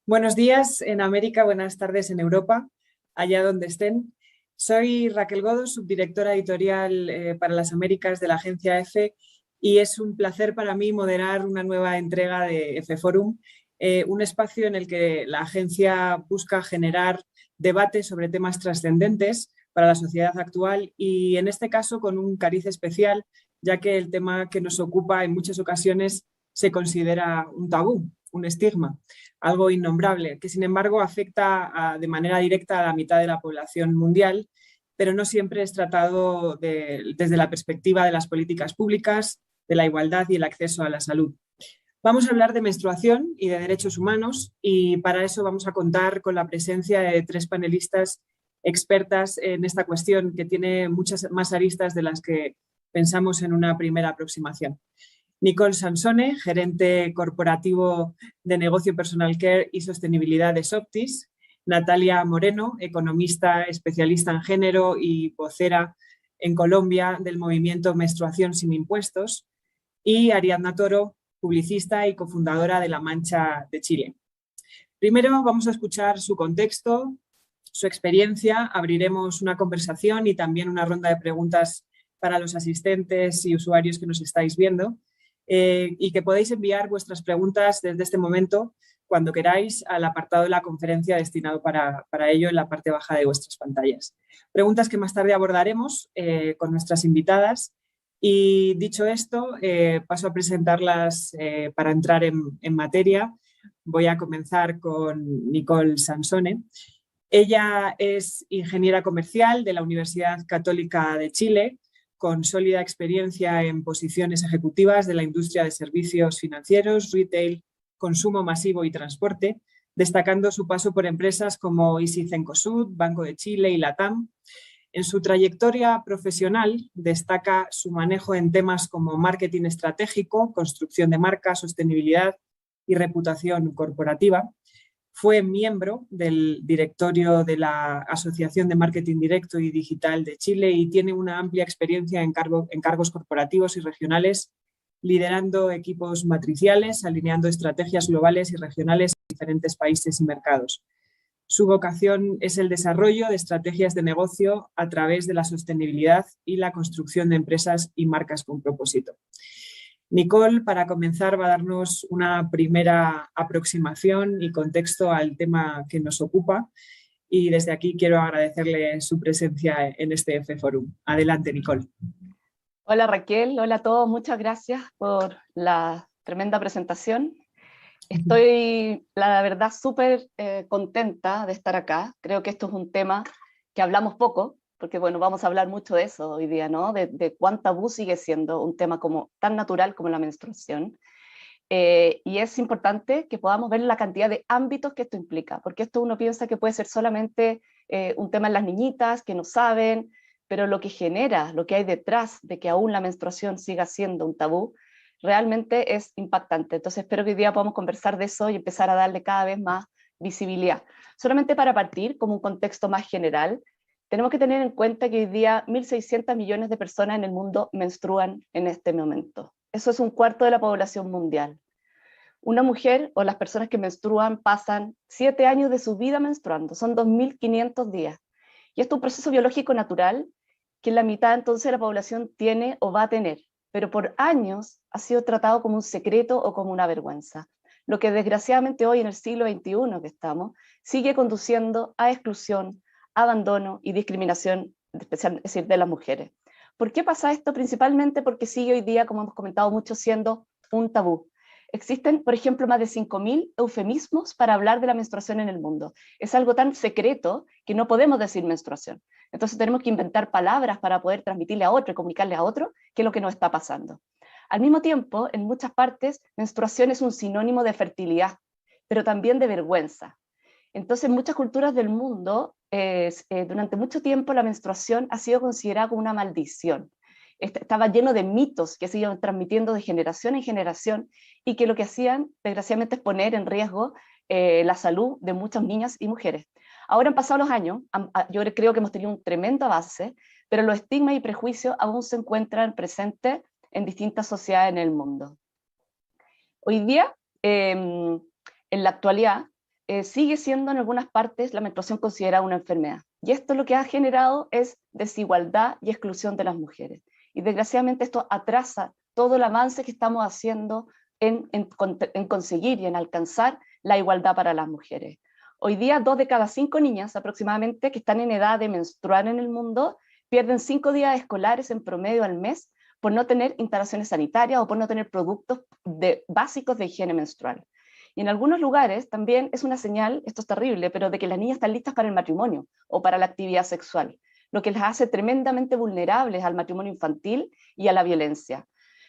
Buenos días en América, buenas tardes en Europa, allá donde estén. Soy Raquel Godo, subdirectora editorial para las Américas de la agencia EFE, y es un placer para mí moderar una nueva entrega de EFE Forum, un espacio en el que la agencia busca generar debates sobre temas trascendentes para la sociedad actual y en este caso con un cariz especial, ya que el tema que nos ocupa en muchas ocasiones se considera un tabú, un estigma, algo innombrable, que sin embargo afecta de manera directa a la mitad de la población mundial, pero no siempre es tratado desde la perspectiva de las políticas públicas, de la igualdad y el acceso a la salud. Vamos a hablar de menstruación y de derechos humanos y para eso vamos a contar con la presencia de tres panelistas expertas en esta cuestión que tiene muchas más aristas de las que pensamos en una primera aproximación. Nicole Sansone, gerente corporativo de negocio Personal Care y sostenibilidad de Soptis. Natalia Moreno, economista especialista en género y vocera en Colombia del movimiento Menstruación sin Impuestos. Y Ariadna Toro, publicista y cofundadora de La Mancha de Chile. Primero vamos a escuchar su contexto, su experiencia, abriremos una conversación y también una ronda de preguntas para los asistentes y usuarios que nos estáis viendo. Y que podéis enviar vuestras preguntas desde este momento, cuando queráis, al apartado de la conferencia destinado para ello en la parte baja de vuestras pantallas. Preguntas que más tarde abordaremos con nuestras invitadas. Y dicho esto, paso a presentarlas para entrar en materia. Voy a comenzar con Nicole Sansone. Ella es ingeniera comercial de la Universidad Católica de Chile, con sólida experiencia en posiciones ejecutivas de la industria de servicios financieros, retail, consumo masivo y transporte, destacando su paso por empresas como Easy Cencosud, Banco de Chile y Latam. En su trayectoria profesional destaca su manejo en temas como marketing estratégico, construcción de marca, sostenibilidad y reputación corporativa. Fue miembro del directorio de la Asociación de Marketing Directo y Digital de Chile y tiene una amplia experiencia en cargos corporativos y regionales, liderando equipos matriciales, alineando estrategias globales y regionales en diferentes países y mercados. Su vocación es el desarrollo de estrategias de negocio a través de la sostenibilidad y la construcción de empresas y marcas con propósito. Nicole, para comenzar, va a darnos una primera aproximación y contexto al tema que nos ocupa y desde aquí quiero agradecerle su presencia en este EFE Forum. Adelante, Nicole. Hola Raquel, hola a todos, muchas gracias por la tremenda presentación. Estoy, la verdad, súper contenta de estar acá. Creo que esto es un tema que hablamos poco, porque bueno, vamos a hablar mucho de eso hoy día, ¿no? De cuán tabú sigue siendo un tema como, tan natural como la menstruación. Y es importante que podamos ver la cantidad de ámbitos que esto implica, porque esto uno piensa que puede ser solamente un tema en las niñitas que no saben, pero lo que genera, lo que hay detrás de que aún la menstruación siga siendo un tabú, realmente es impactante. Entonces espero que hoy día podamos conversar de eso y empezar a darle cada vez más visibilidad. Solamente para partir, como un contexto más general, tenemos que tener en cuenta que hoy día 1.600 millones de personas en el mundo menstruan en este momento. Eso es un cuarto de la población mundial. Una mujer o las personas que menstruan pasan 7 años de su vida menstruando, son 2.500 días. Y esto es un proceso biológico natural que la mitad entonces de la población tiene o va a tener, pero por años ha sido tratado como un secreto o como una vergüenza, lo que desgraciadamente hoy en el siglo XXI que estamos, sigue conduciendo a exclusión, abandono y discriminación, es decir, de las mujeres. ¿Por qué pasa esto? Principalmente porque sigue hoy día, como hemos comentado mucho, siendo un tabú. Existen, por ejemplo, más de 5.000 eufemismos para hablar de la menstruación en el mundo. Es algo tan secreto que no podemos decir menstruación. Entonces tenemos que inventar palabras para poder transmitirle a otro y comunicarle a otro qué es lo que nos está pasando. Al mismo tiempo, en muchas partes, menstruación es un sinónimo de fertilidad, pero también de vergüenza. Entonces, en muchas culturas del mundo, durante mucho tiempo la menstruación ha sido considerada como una maldición. Estaba lleno de mitos que se iban transmitiendo de generación en generación y que lo que hacían, desgraciadamente, es poner en riesgo la salud de muchas niñas y mujeres. Ahora han pasado los años, yo creo que hemos tenido un tremendo avance, pero los estigmas y prejuicios aún se encuentran presentes en distintas sociedades en el mundo. Hoy día, en la actualidad, sigue siendo en algunas partes la menstruación considerada una enfermedad. Y esto lo que ha generado es desigualdad y exclusión de las mujeres. Y desgraciadamente esto atrasa todo el avance que estamos haciendo en conseguir y en alcanzar la igualdad para las mujeres. Hoy día 2 de cada 5 niñas aproximadamente que están en edad de menstruar en el mundo pierden 5 días escolares en promedio al mes por no tener instalaciones sanitarias o por no tener productos básicos de higiene menstrual. Y en algunos lugares también es una señal, esto es terrible, pero de que las niñas están listas para el matrimonio o para la actividad sexual, lo que las hace tremendamente vulnerables al matrimonio infantil y a la violencia.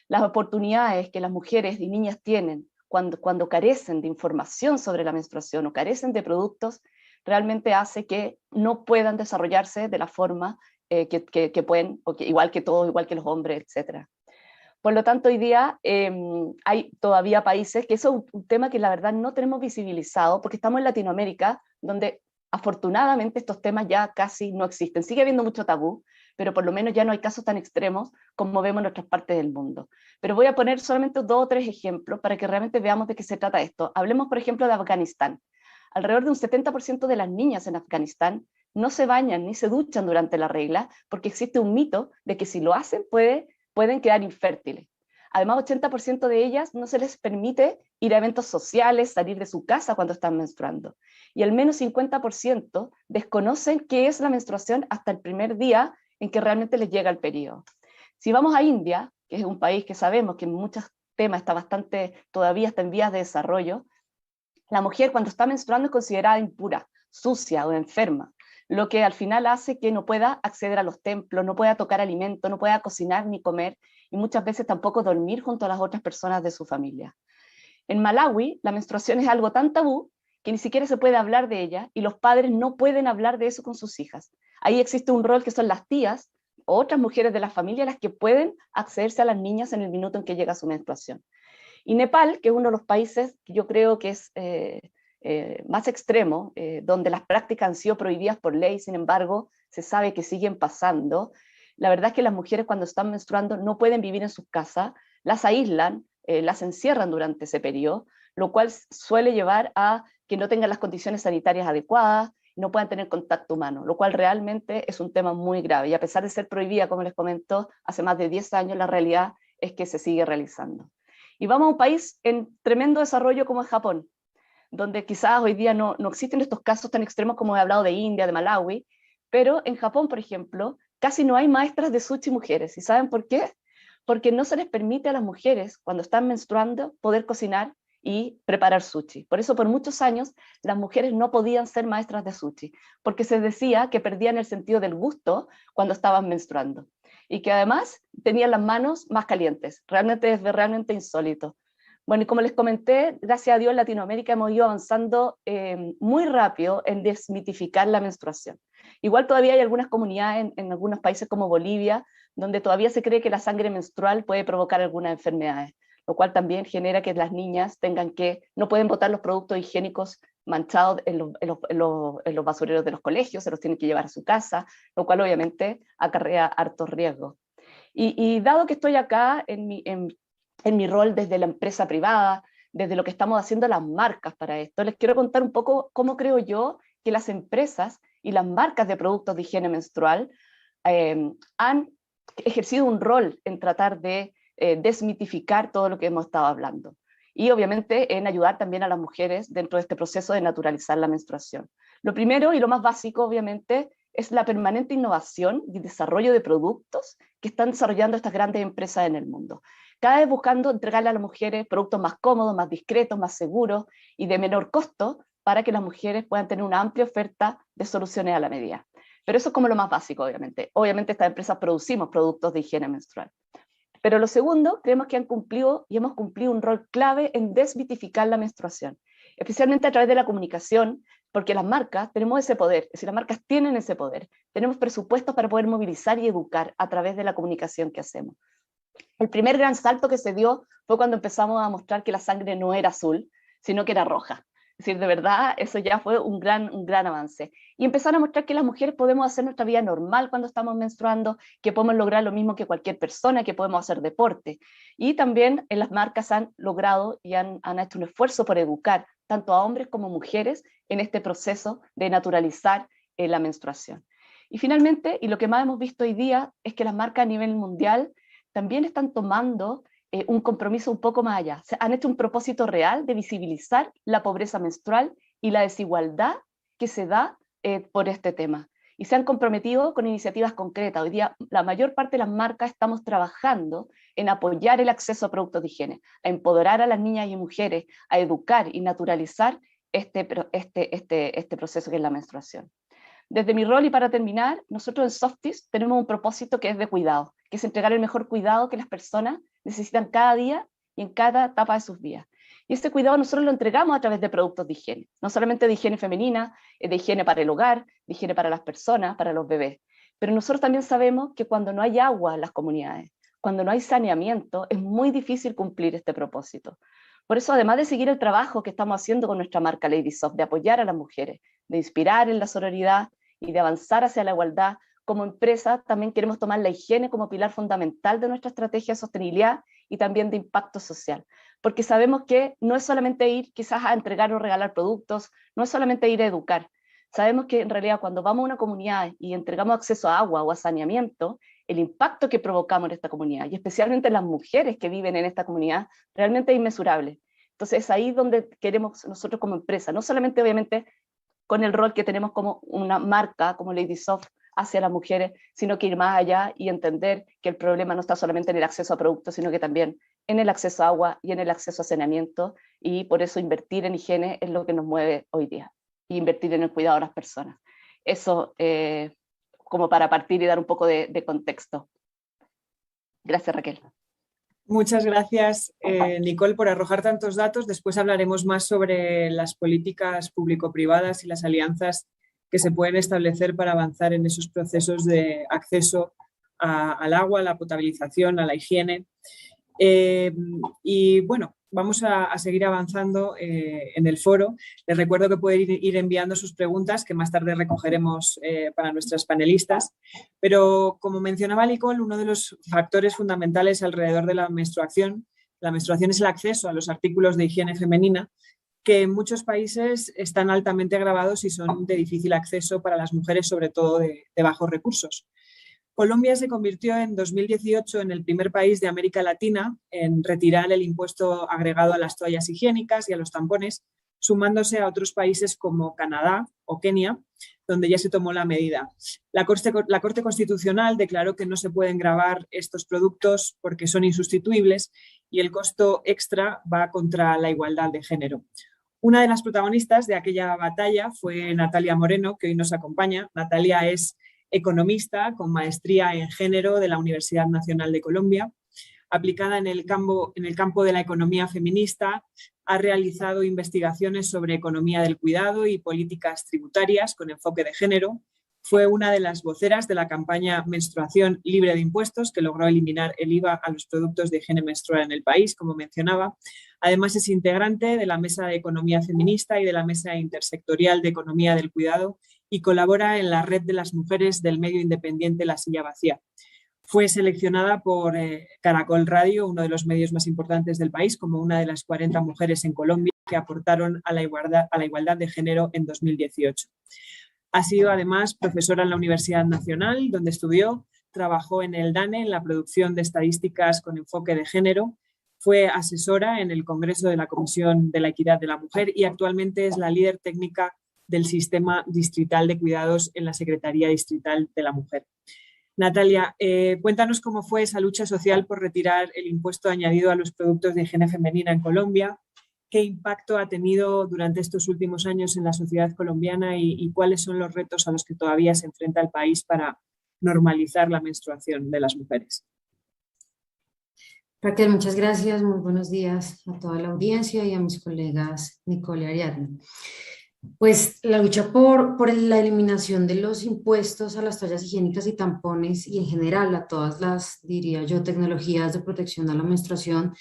Las oportunidades que las mujeres y niñas tienen cuando carecen de información sobre la menstruación o carecen de productos, realmente hace que no puedan desarrollarse de la forma que pueden, igual que todos, igual que los hombres, etc. Por lo tanto, hoy día hay todavía países, que eso es un tema que la verdad no tenemos visibilizado, porque estamos en Latinoamérica, donde afortunadamente estos temas ya casi no existen. Sigue habiendo mucho tabú, pero por lo menos ya no hay casos tan extremos como vemos en otras partes del mundo. Pero voy a poner solamente 2 o 3 ejemplos para que realmente veamos de qué se trata esto. Hablemos, por ejemplo, de Afganistán. Alrededor de un 70% de las niñas en Afganistán no se bañan ni se duchan durante la regla, porque existe un mito de que si lo hacen pueden quedar infértiles. Además, 80% de ellas no se les permite ir a eventos sociales, salir de su casa cuando están menstruando. Y al menos 50% desconocen qué es la menstruación hasta el primer día en que realmente les llega el periodo. Si vamos a India, que es un país que sabemos que en muchos temas todavía está en vías de desarrollo, la mujer cuando está menstruando es considerada impura, sucia o enferma, lo que al final hace que no pueda acceder a los templos, no pueda tocar alimento, no pueda cocinar ni comer, y muchas veces tampoco dormir junto a las otras personas de su familia. En Malawi, la menstruación es algo tan tabú que ni siquiera se puede hablar de ella, y los padres no pueden hablar de eso con sus hijas. Ahí existe un rol que son las tías, o otras mujeres de la familia, las que pueden accederse a las niñas en el minuto en que llega su menstruación. Y Nepal, que es uno de los países que yo creo que es más extremo, donde las prácticas han sido prohibidas por ley, sin embargo, se sabe que siguen pasando. La verdad es que las mujeres cuando están menstruando no pueden vivir en sus casas, las aíslan, las encierran durante ese periodo, lo cual suele llevar a que no tengan las condiciones sanitarias adecuadas, no puedan tener contacto humano, lo cual realmente es un tema muy grave. Y a pesar de ser prohibida, como les comentó, hace más de 10 años, la realidad es que se sigue realizando. Y vamos a un país en tremendo desarrollo como es Japón, donde quizás hoy día no existen estos casos tan extremos como he hablado de India, de Malawi, pero en Japón, por ejemplo, casi no hay maestras de sushi mujeres. ¿Y saben por qué? Porque no se les permite a las mujeres, cuando están menstruando, poder cocinar y preparar sushi. Por eso, por muchos años, las mujeres no podían ser maestras de sushi, porque se decía que perdían el sentido del gusto cuando estaban menstruando. Y que además tenían las manos más calientes. Realmente es realmente insólito. Bueno, y como les comenté, gracias a Dios en Latinoamérica hemos ido avanzando muy rápido en desmitificar la menstruación. Igual todavía hay algunas comunidades en algunos países como Bolivia, donde todavía se cree que la sangre menstrual puede provocar algunas enfermedades, lo cual también genera que las niñas no pueden botar los productos higiénicos manchados en los basureros de los colegios, se los tienen que llevar a su casa, lo cual obviamente acarrea hartos riesgos. Y dado que estoy acá en mi rol desde la empresa privada, desde lo que estamos haciendo las marcas para esto, les quiero contar un poco cómo creo yo que las empresas y las marcas de productos de higiene menstrual han ejercido un rol en tratar de desmitificar todo lo que hemos estado hablando. Y obviamente en ayudar también a las mujeres dentro de este proceso de naturalizar la menstruación. Lo primero y lo más básico, obviamente, es la permanente innovación y desarrollo de productos que están desarrollando estas grandes empresas en el mundo. Cada vez buscando entregarle a las mujeres productos más cómodos, más discretos, más seguros y de menor costo para que las mujeres puedan tener una amplia oferta de soluciones a la medida. Pero eso es como lo más básico, obviamente. Obviamente estas empresas producimos productos de higiene menstrual. Pero lo segundo, creemos que han cumplido y hemos cumplido un rol clave en desmitificar la menstruación, especialmente a través de la comunicación, porque las marcas tenemos ese poder, es decir, las marcas tienen ese poder, tenemos presupuestos para poder movilizar y educar a través de la comunicación que hacemos. El primer gran salto que se dio fue cuando empezamos a mostrar que la sangre no era azul, sino que era roja. Es decir, de verdad, eso ya fue un gran avance. Y empezaron a mostrar que las mujeres podemos hacer nuestra vida normal cuando estamos menstruando, que podemos lograr lo mismo que cualquier persona, que podemos hacer deporte. Y también las marcas han logrado y han hecho un esfuerzo por educar, tanto a hombres como mujeres en este proceso de naturalizar la menstruación. Y finalmente, y lo que más hemos visto hoy día, es que las marcas a nivel mundial también están tomando un compromiso un poco más allá. Han hecho un propósito real de visibilizar la pobreza menstrual y la desigualdad que se da por este tema. Y se han comprometido con iniciativas concretas. Hoy día la mayor parte de las marcas estamos trabajando en apoyar el acceso a productos de higiene, a empoderar a las niñas y mujeres, a educar y naturalizar este proceso que es la menstruación. Desde mi rol y para terminar, nosotros en Softis tenemos un propósito que es de cuidado, que es entregar el mejor cuidado que las personas necesitan cada día y en cada etapa de sus vidas. Y este cuidado nosotros lo entregamos a través de productos de higiene, no solamente de higiene femenina, de higiene para el hogar, de higiene para las personas, para los bebés. Pero nosotros también sabemos que cuando no hay agua en las comunidades, cuando no hay saneamiento, es muy difícil cumplir este propósito. Por eso, además de seguir el trabajo que estamos haciendo con nuestra marca Lady Soft, de apoyar a las mujeres, de inspirar en la sororidad y de avanzar hacia la igualdad, como empresa también queremos tomar la higiene como pilar fundamental de nuestra estrategia de sostenibilidad y también de impacto social. Porque sabemos que no es solamente ir quizás a entregar o regalar productos, no es solamente ir a educar. Sabemos que en realidad cuando vamos a una comunidad y entregamos acceso a agua o a saneamiento, el impacto que provocamos en esta comunidad, y especialmente en las mujeres que viven en esta comunidad, realmente es inmesurable. Entonces es ahí donde queremos nosotros como empresa, no solamente obviamente con el rol que tenemos como una marca, como Lady Soft, hacia las mujeres, sino que ir más allá y entender que el problema no está solamente en el acceso a productos, sino que también en el acceso a agua y en el acceso a saneamiento, y por eso invertir en higiene es lo que nos mueve hoy día, y invertir en el cuidado de las personas. Eso como para partir y dar un poco de contexto. Gracias, Raquel. Muchas gracias, Nicole, por arrojar tantos datos. Después hablaremos más sobre las políticas público-privadas y las alianzas que se pueden establecer para avanzar en esos procesos de acceso al agua, a la potabilización, a la higiene. Y bueno, vamos a seguir avanzando en el foro. Les recuerdo que pueden ir enviando sus preguntas, que más tarde recogeremos para nuestras panelistas. Pero como mencionaba Nicole, uno de los factores fundamentales alrededor de la menstruación es el acceso a los artículos de higiene femenina, que en muchos países están altamente agravados y son de difícil acceso para las mujeres, sobre todo de bajos recursos. Colombia se convirtió en 2018 en el primer país de América Latina en retirar el impuesto agregado a las toallas higiénicas y a los tampones, sumándose a otros países como Canadá o Kenia, donde ya se tomó la medida. La Corte Constitucional declaró que no se pueden gravar estos productos porque son insustituibles y el costo extra va contra la igualdad de género. Una de las protagonistas de aquella batalla fue Natalia Moreno, que hoy nos acompaña. Natalia es economista con maestría en género de la Universidad Nacional de Colombia. Aplicada en el campo de la economía feminista, ha realizado investigaciones sobre economía del cuidado y políticas tributarias con enfoque de género. Fue una de las voceras de la campaña Menstruación Libre de Impuestos, que logró eliminar el IVA a los productos de higiene menstrual en el país, como mencionaba. Además, es integrante de la Mesa de Economía Feminista y de la Mesa Intersectorial de Economía del Cuidado y colabora en la Red de las Mujeres del Medio Independiente La Silla Vacía. Fue seleccionada por Caracol Radio, uno de los medios más importantes del país, como una de las 40 mujeres en Colombia que aportaron a la igualdad de género en 2018. Ha sido además profesora en la Universidad Nacional, donde estudió, trabajó en el DANE, en la producción de estadísticas con enfoque de género, fue asesora en el Congreso de la Comisión de la Equidad de la Mujer y actualmente es la líder técnica del Sistema Distrital de Cuidados en la Secretaría Distrital de la Mujer. Natalia, cuéntanos cómo fue esa lucha social por retirar el impuesto añadido a los productos de higiene femenina en Colombia, qué impacto ha tenido durante estos últimos años en la sociedad colombiana y cuáles son los retos a los que todavía se enfrenta el país para normalizar la menstruación de las mujeres. Raquel, muchas gracias, muy buenos días a toda la audiencia y a mis colegas Nicole y Ariadne. Pues la lucha por la eliminación de los impuestos a las toallas higiénicas y tampones y en general a todas las, diría yo, tecnologías de protección a la menstruación,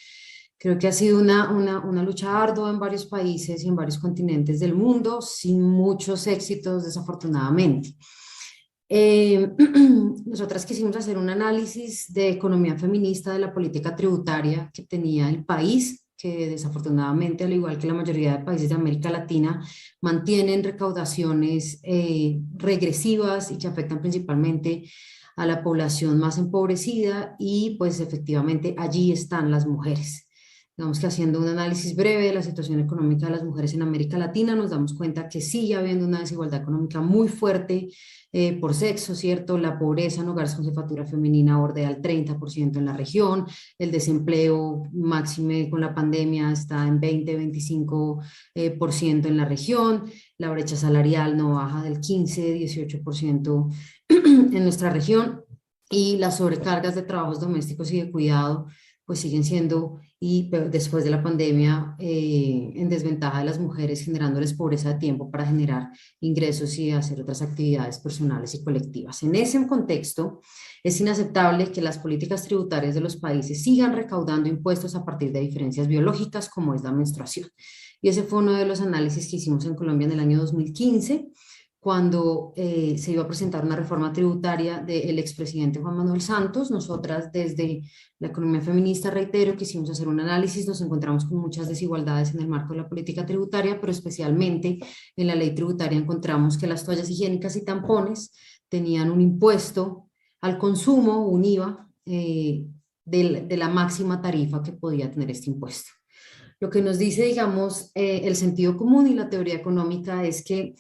creo que ha sido una lucha ardua en varios países y en varios continentes del mundo, sin muchos éxitos, desafortunadamente. Nosotras quisimos hacer un análisis de economía feminista de la política tributaria que tenía el país, que desafortunadamente, al igual que la mayoría de países de América Latina, mantienen recaudaciones regresivas y que afectan principalmente a la población más empobrecida y pues efectivamente allí están las mujeres. Digamos que haciendo un análisis breve de la situación económica de las mujeres en América Latina, nos damos cuenta que sigue habiendo una desigualdad económica muy fuerte por sexo, ¿cierto? La pobreza en hogares con jefatura femenina bordea el 30% en la región, el desempleo máxime con la pandemia está en 20-25% en la región, la brecha salarial no baja del 15-18% en nuestra región y las sobrecargas de trabajos domésticos y de cuidado pues siguen siendo, y después de la pandemia, en desventaja de las mujeres, generándoles pobreza de tiempo para generar ingresos y hacer otras actividades personales y colectivas. En ese contexto, es inaceptable que las políticas tributarias de los países sigan recaudando impuestos a partir de diferencias biológicas como es la menstruación. Y ese fue uno de los análisis que hicimos en Colombia en el año 2015, cuando se iba a presentar una reforma tributaria del expresidente Juan Manuel Santos. Nosotras desde la economía feminista, reitero, quisimos hacer un análisis, nos encontramos con muchas desigualdades en el marco de la política tributaria, pero especialmente en la ley tributaria encontramos que las toallas higiénicas y tampones tenían un impuesto al consumo, un IVA, de la máxima tarifa que podía tener este impuesto. Lo que nos dice, digamos, el sentido común y la teoría económica es que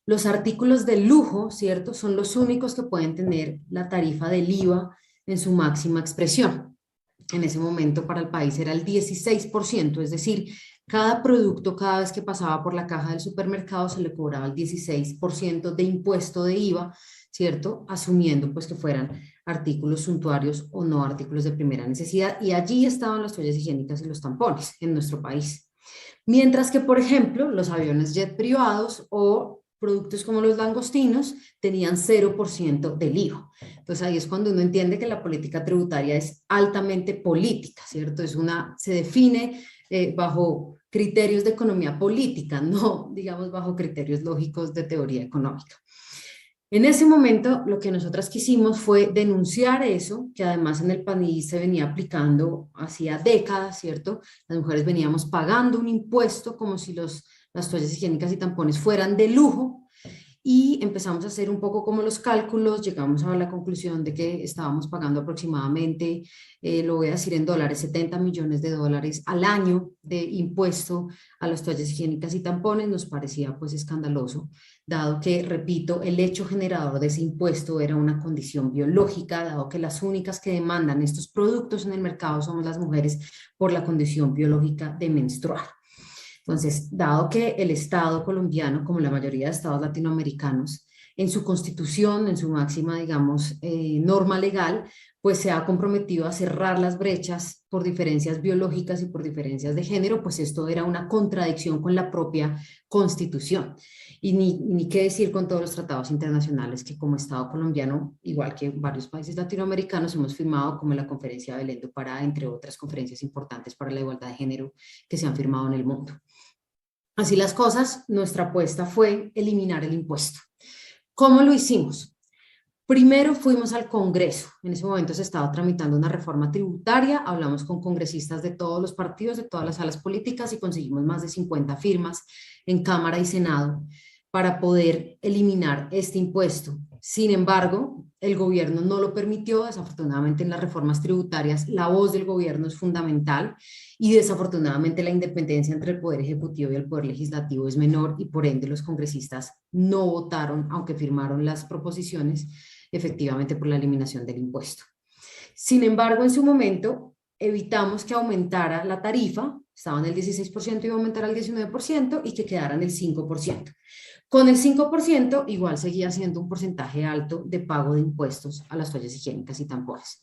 los artículos de lujo, ¿cierto?, son los únicos que pueden tener la tarifa del IVA en su máxima expresión. En ese momento para el país era el 16%, es decir, cada producto, cada vez que pasaba por la caja del supermercado se le cobraba el 16% de impuesto de IVA, ¿cierto?, asumiendo pues que fueran artículos suntuarios o no artículos de primera necesidad, y allí estaban las toallas higiénicas y los tampones en nuestro país. Mientras que, por ejemplo, los aviones jet privados o productos como los langostinos tenían 0% del IVA. Entonces ahí es cuando uno entiende que la política tributaria es altamente política, ¿cierto? Se define bajo criterios de economía política, no, digamos, bajo criterios lógicos de teoría económica. En ese momento, lo que nosotras quisimos fue denunciar eso, que además en el país se venía aplicando hacía décadas, ¿cierto? Las mujeres veníamos pagando un impuesto como si las toallas higiénicas y tampones fueran de lujo, y empezamos a hacer un poco como los cálculos, llegamos a la conclusión de que estábamos pagando aproximadamente, lo voy a decir en dólares, 70 millones de dólares al año de impuesto a las toallas higiénicas y tampones. Nos parecía pues escandaloso, dado que, repito, el hecho generador de ese impuesto era una condición biológica, dado que las únicas que demandan estos productos en el mercado somos las mujeres por la condición biológica de menstruar. Entonces, dado que el Estado colombiano, como la mayoría de estados latinoamericanos, en su constitución, en su máxima, digamos, norma legal, pues se ha comprometido a cerrar las brechas por diferencias biológicas y por diferencias de género, pues esto era una contradicción con la propia constitución. Y ni qué decir con todos los tratados internacionales que como Estado colombiano, igual que varios países latinoamericanos, hemos firmado, como la Conferencia de Belén do Pará, entre otras conferencias importantes para la igualdad de género que se han firmado en el mundo. Así las cosas, nuestra apuesta fue eliminar el impuesto. ¿Cómo lo hicimos? Primero fuimos al Congreso. En ese momento se estaba tramitando una reforma tributaria, hablamos con congresistas de todos los partidos, de todas las salas políticas, y conseguimos más de 50 firmas en Cámara y Senado para poder eliminar este impuesto. Sin embargo, el gobierno no lo permitió. Desafortunadamente, en las reformas tributarias la voz del gobierno es fundamental, y desafortunadamente la independencia entre el Poder Ejecutivo y el Poder Legislativo es menor, y por ende los congresistas no votaron, aunque firmaron las proposiciones, efectivamente por la eliminación del impuesto. Sin embargo, en su momento evitamos que aumentara la tarifa, estaba en el 16%, iba a aumentar al 19%, y que quedara en el 5%. Con el 5% igual seguía siendo un porcentaje alto de pago de impuestos a las toallas higiénicas y tampones.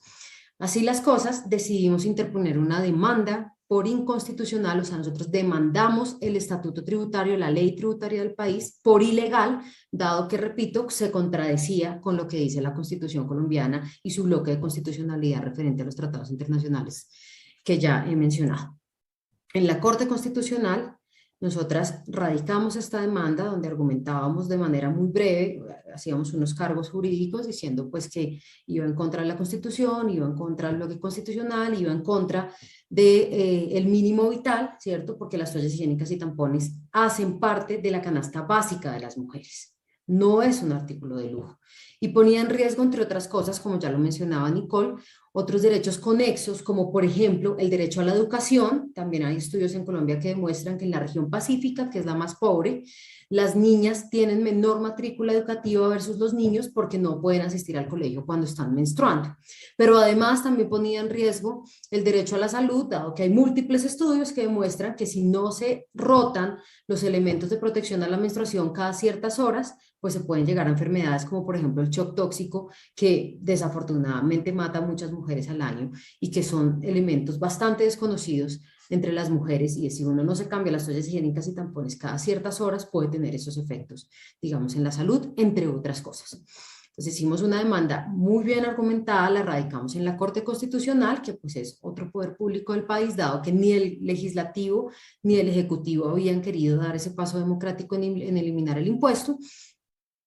Así las cosas, decidimos interponer una demanda por inconstitucional, o sea, nosotros demandamos el estatuto tributario, la ley tributaria del país, por ilegal, dado que, repito, se contradecía con lo que dice la Constitución colombiana y su bloque de constitucionalidad referente a los tratados internacionales que ya he mencionado. En la Corte Constitucional, nosotras radicamos esta demanda donde argumentábamos de manera muy breve, hacíamos unos cargos jurídicos diciendo pues que iba en contra de la Constitución, iba en contra del bloque constitucional, iba en contra de, el mínimo vital, ¿cierto? Porque las toallas higiénicas y tampones hacen parte de la canasta básica de las mujeres. No es un artículo de lujo. Y ponía en riesgo, entre otras cosas, como ya lo mencionaba Nicole, otros derechos conexos, como por ejemplo el derecho a la educación. También hay estudios en Colombia que demuestran que en la región pacífica, que es la más pobre, las niñas tienen menor matrícula educativa versus los niños porque no pueden asistir al colegio cuando están menstruando. Pero además también ponía en riesgo el derecho a la salud, dado que hay múltiples estudios que demuestran que si no se rotan los elementos de protección a la menstruación cada ciertas horas, pues se pueden llegar a enfermedades como por ejemplo el shock tóxico, que desafortunadamente mata a muchas mujeres al año y que son elementos bastante desconocidos entre las mujeres, y si uno no se cambia las toallas higiénicas y tampones cada ciertas horas puede tener esos efectos, digamos, en la salud, entre otras cosas. Entonces hicimos una demanda muy bien argumentada, la radicamos en la Corte Constitucional, que pues es otro poder público del país, dado que ni el legislativo ni el ejecutivo habían querido dar ese paso democrático en eliminar el impuesto.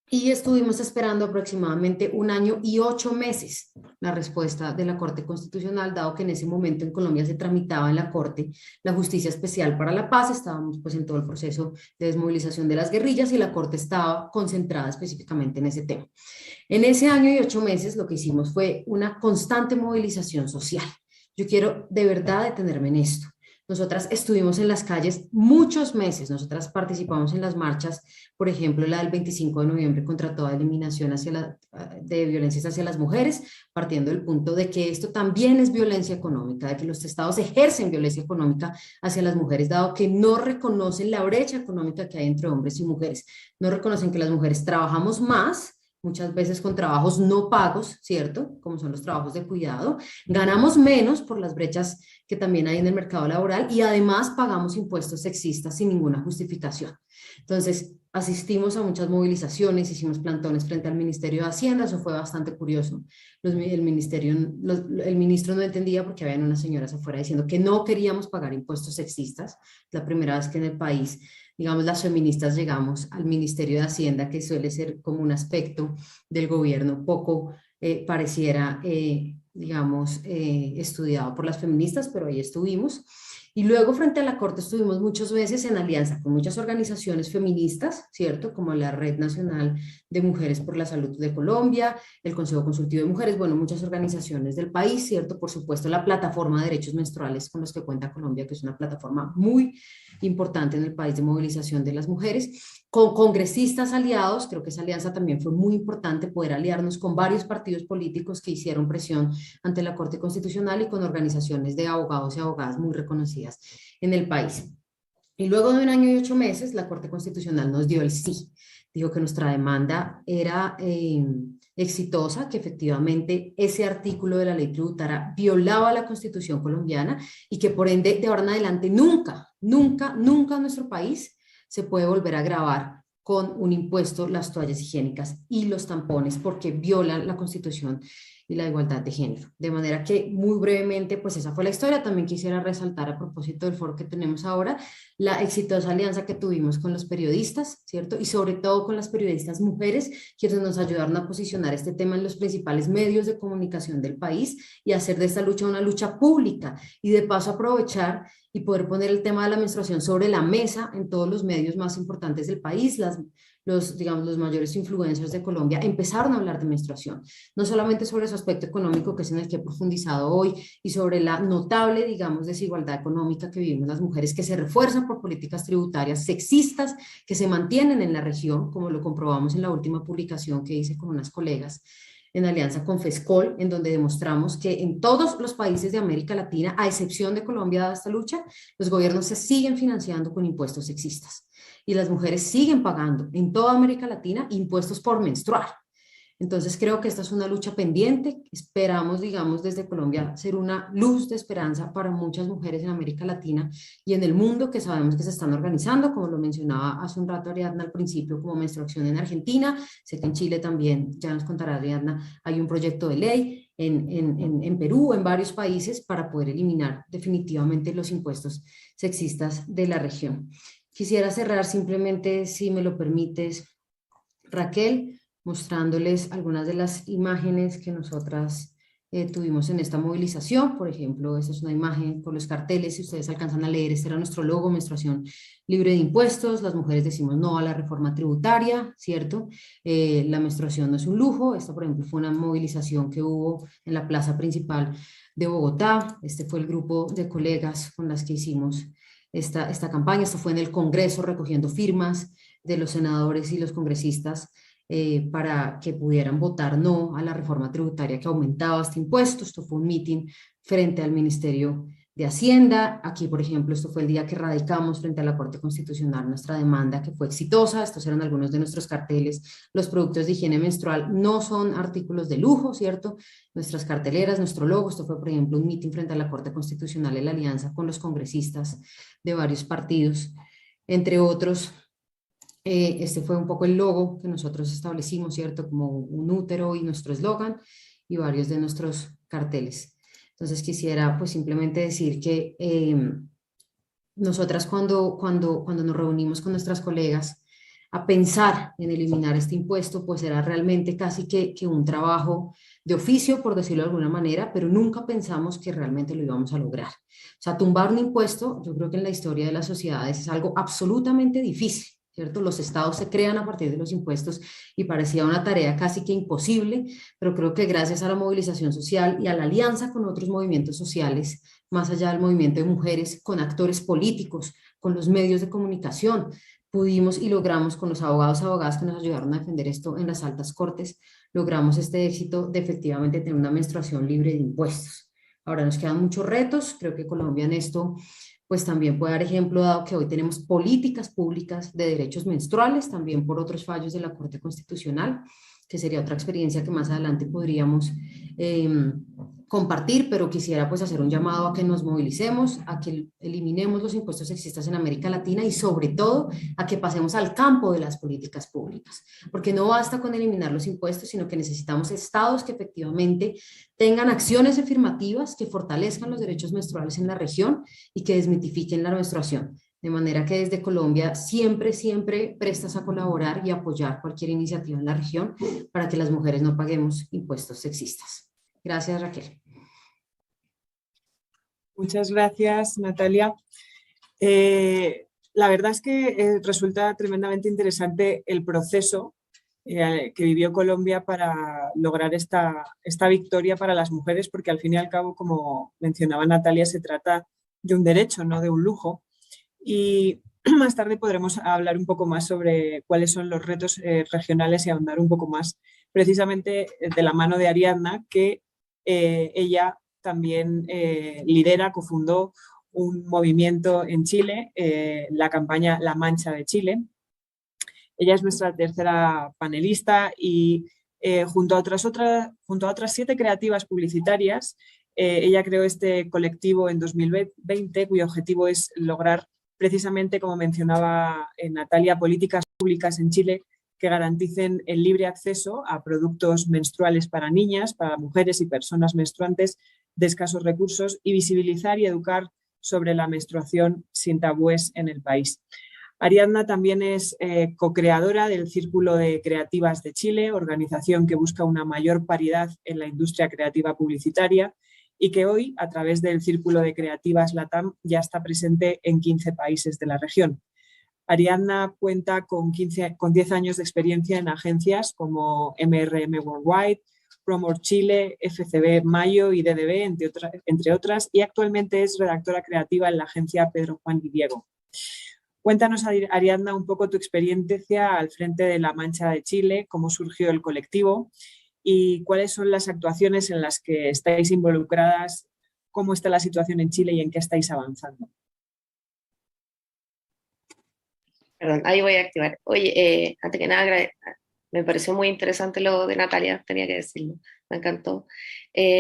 Y estuvimos esperando aproximadamente 1 año y 8 meses la respuesta de la Corte Constitucional, dado que en ese momento en Colombia se tramitaba en la Corte la Justicia Especial para la Paz. Estábamos pues en todo el proceso de desmovilización de las guerrillas y la Corte estaba concentrada específicamente en ese tema. En ese año y 8 meses lo que hicimos fue una constante movilización social. Yo quiero de verdad detenerme en esto. Nosotras estuvimos en las calles muchos meses, nosotras participamos en las marchas, por ejemplo, la del 25 de noviembre contra toda eliminación de violencias hacia las mujeres, partiendo del punto de que esto también es violencia económica, de que los estados ejercen violencia económica hacia las mujeres, dado que no reconocen la brecha económica que hay entre hombres y mujeres, no reconocen que las mujeres trabajamos más, muchas veces con trabajos no pagos, ¿cierto? Como son los trabajos de cuidado, ganamos menos por las brechas que también hay en el mercado laboral y además pagamos impuestos sexistas sin ninguna justificación. Entonces, asistimos a muchas movilizaciones, hicimos plantones frente al Ministerio de Hacienda, eso fue bastante curioso. El ministro no entendía porque habían unas señoras afuera diciendo que no queríamos pagar impuestos sexistas. La primera vez que en el país, digamos, las feministas llegamos al Ministerio de Hacienda, que suele ser como un aspecto del gobierno poco pareciera, digamos, estudiado por las feministas, pero ahí estuvimos. Y luego frente a la Corte estuvimos muchos meses en alianza con muchas organizaciones feministas, ¿cierto? Como la Red Nacional de Mujeres por la Salud de Colombia, el Consejo Consultivo de Mujeres, bueno, muchas organizaciones del país, ¿cierto? Por supuesto, la Plataforma de Derechos Menstruales con los que cuenta Colombia, que es una plataforma muy importante en el país de movilización de las mujeres, con congresistas aliados. Creo que esa alianza también fue muy importante, poder aliarnos con varios partidos políticos que hicieron presión ante la Corte Constitucional y con organizaciones de abogados y abogadas muy reconocidas en el país. Y luego de 1 año y 8 meses, la Corte Constitucional nos dio el sí. Dijo que nuestra demanda era exitosa, que efectivamente ese artículo de la ley tributaria violaba la Constitución colombiana y que por ende de ahora en adelante nunca en nuestro país se puede volver a gravar con un impuesto las toallas higiénicas y los tampones porque violan la Constitución y la igualdad de género. De manera que muy brevemente, pues esa fue la historia. También quisiera resaltar a propósito del foro que tenemos ahora, la exitosa alianza que tuvimos con los periodistas, ¿cierto? Y sobre todo con las periodistas mujeres, quienes nos ayudaron a posicionar este tema en los principales medios de comunicación del país y hacer de esta lucha una lucha pública y de paso aprovechar y poder poner el tema de la menstruación sobre la mesa en todos los medios más importantes del país. Los mayores influencers de Colombia empezaron a hablar de menstruación, no solamente sobre su aspecto económico, que es en el que he profundizado hoy, y sobre la notable, digamos, desigualdad económica que vivimos las mujeres, que se refuerzan por políticas tributarias sexistas que se mantienen en la región, como lo comprobamos en la última publicación que hice con unas colegas en alianza con FESCOL, en donde demostramos que en todos los países de América Latina, a excepción de Colombia, dada esta lucha, los gobiernos se siguen financiando con impuestos sexistas y las mujeres siguen pagando en toda América Latina impuestos por menstruar. Entonces creo que esta es una lucha pendiente. Esperamos, digamos, desde Colombia ser una luz de esperanza para muchas mujeres en América Latina y en el mundo, que sabemos que se están organizando, como lo mencionaba hace un rato Ariadna al principio, como Menstruación en Argentina. Sé que en Chile también, ya nos contará Ariadna, hay un proyecto de ley, en Perú, en varios países, para poder eliminar definitivamente los impuestos sexistas de la región. Quisiera cerrar simplemente, si me lo permites, Raquel, mostrándoles algunas de las imágenes que nosotras tuvimos en esta movilización. Por ejemplo, esta es una imagen por los carteles, si ustedes alcanzan a leer, este era nuestro logo: menstruación libre de impuestos, las mujeres decimos no a la reforma tributaria, ¿cierto? La menstruación no es un lujo. Esta, por ejemplo, fue una movilización que hubo en la plaza principal de Bogotá. Este fue el grupo de colegas con las que hicimos esta campaña. Esto fue en el Congreso, recogiendo firmas de los senadores y los congresistas para que pudieran votar no a la reforma tributaria que aumentaba este impuesto. Esto fue un meeting frente al Ministerio de Hacienda. Aquí, por ejemplo, esto fue el día que radicamos frente a la Corte Constitucional nuestra demanda, que fue exitosa. Estos eran algunos de nuestros carteles. Los productos de higiene menstrual no son artículos de lujo, ¿cierto? Nuestras carteleras, nuestro logo. Esto fue, por ejemplo, un meeting frente a la Corte Constitucional en la alianza con los congresistas de varios partidos, entre otros. Este fue un poco el logo que nosotros establecimos, ¿cierto? Como un útero y nuestro eslogan y varios de nuestros carteles. Entonces quisiera pues simplemente decir que nosotras cuando nos reunimos con nuestras colegas a pensar en eliminar este impuesto, pues era realmente casi que un trabajo de oficio, por decirlo de alguna manera, pero nunca pensamos que realmente lo íbamos a lograr. O sea, tumbar un impuesto, yo creo que en la historia de las sociedades es algo absolutamente difícil, ¿cierto? Los estados se crean a partir de los impuestos y parecía una tarea casi que imposible, pero creo que gracias a la movilización social y a la alianza con otros movimientos sociales, más allá del movimiento de mujeres, con actores políticos, con los medios de comunicación, pudimos y logramos, con los abogados y abogadas que nos ayudaron a defender esto en las altas cortes, logramos este éxito de efectivamente tener una menstruación libre de impuestos. Ahora nos quedan muchos retos. Creo que Colombia en esto pues también puede dar ejemplo, dado que hoy tenemos políticas públicas de derechos menstruales, también por otros fallos de la Corte Constitucional, que sería otra experiencia que más adelante podríamos compartir, pero quisiera pues hacer un llamado a que nos movilicemos, a que eliminemos los impuestos sexistas en América Latina y sobre todo a que pasemos al campo de las políticas públicas, porque no basta con eliminar los impuestos, sino que necesitamos estados que efectivamente tengan acciones afirmativas que fortalezcan los derechos menstruales en la región y que desmitifiquen la menstruación. De manera que desde Colombia siempre prestas a colaborar y apoyar cualquier iniciativa en la región para que las mujeres no paguemos impuestos sexistas. Gracias, Raquel. Muchas gracias, Natalia. La verdad es que resulta tremendamente interesante el proceso que vivió Colombia para lograr esta victoria para las mujeres, porque al fin y al cabo, como mencionaba Natalia, se trata de un derecho, no de un lujo. Y más tarde podremos hablar un poco más sobre cuáles son los retos regionales y ahondar un poco más precisamente de la mano de Ariadna, que ella también lidera, cofundó un movimiento en Chile, la campaña La Mancha de Chile. Ella es nuestra tercera panelista y junto a otras 7 creativas publicitarias, ella creó este colectivo en 2020, cuyo objetivo es lograr precisamente, como mencionaba Natalia, políticas públicas en Chile que garanticen el libre acceso a productos menstruales para niñas, para mujeres y personas menstruantes de escasos recursos y visibilizar y educar sobre la menstruación sin tabúes en el país. Ariadna también es co-creadora del Círculo de Creativas de Chile, organización que busca una mayor paridad en la industria creativa publicitaria y que hoy, a través del Círculo de Creativas LATAM, ya está presente en 15 países de la región. Ariadna cuenta con 10 años de experiencia en agencias como MRM Worldwide, Promor Chile, FCB Mayo y DDB, entre otras, y actualmente es redactora creativa en la agencia Pedro Juan y Diego. Cuéntanos, Ariadna, un poco tu experiencia al frente de La Mancha de Chile, cómo surgió el colectivo y cuáles son las actuaciones en las que estáis involucradas, cómo está la situación en Chile y en qué estáis avanzando. Perdón, ahí voy a activar. Oye, antes que nada, me pareció muy interesante lo de Natalia, tenía que decirlo, me encantó.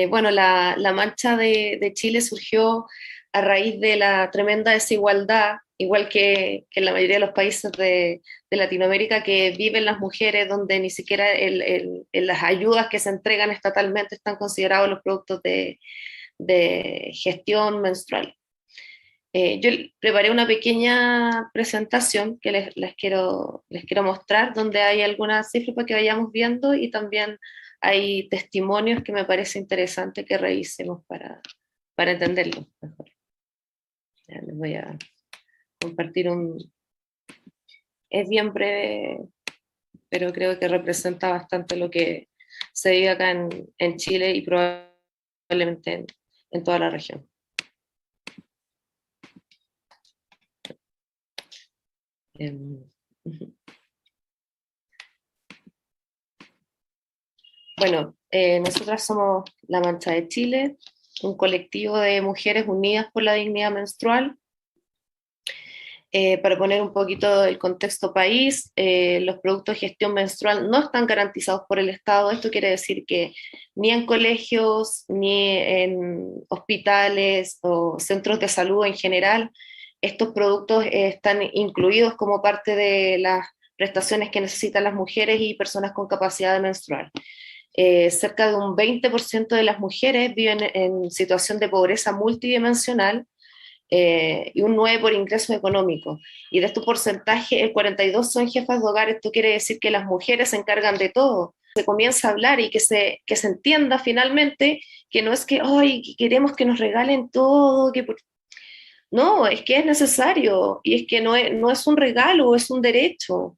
Bueno, la Mancha de Chile surgió a raíz de la tremenda desigualdad, igual que en la mayoría de los países de Latinoamérica, que viven las mujeres, donde ni siquiera las ayudas que se entregan estatalmente están considerados los productos de gestión menstrual. Yo preparé una pequeña presentación que les quiero mostrar, donde hay algunas cifras para que vayamos viendo y también hay testimonios que me parece interesante que revisemos para entenderlo mejor. Ya les voy a compartir Es bien breve, pero creo que representa bastante lo que se vive acá en Chile y probablemente en toda la región. Bueno, nosotras somos La Mancha de Chile, un colectivo de mujeres unidas por la dignidad menstrual. Para poner un poquito el contexto país, los productos de gestión menstrual no están garantizados por el Estado. Esto quiere decir que ni en colegios, ni en hospitales o centros de salud en general, estos productos están incluidos como parte de las prestaciones que necesitan las mujeres y personas con capacidad menstrual. Cerca de un 20% de las mujeres viven en situación de pobreza multidimensional, y un 9% por ingresos económicos. Y de este porcentaje, el 42% son jefas de hogar. Esto quiere decir que las mujeres se encargan de todo. Se comienza a hablar y que se entienda finalmente que no es que hoy queremos que nos regalen todo, no, es que es necesario y es que no es un regalo, es un derecho.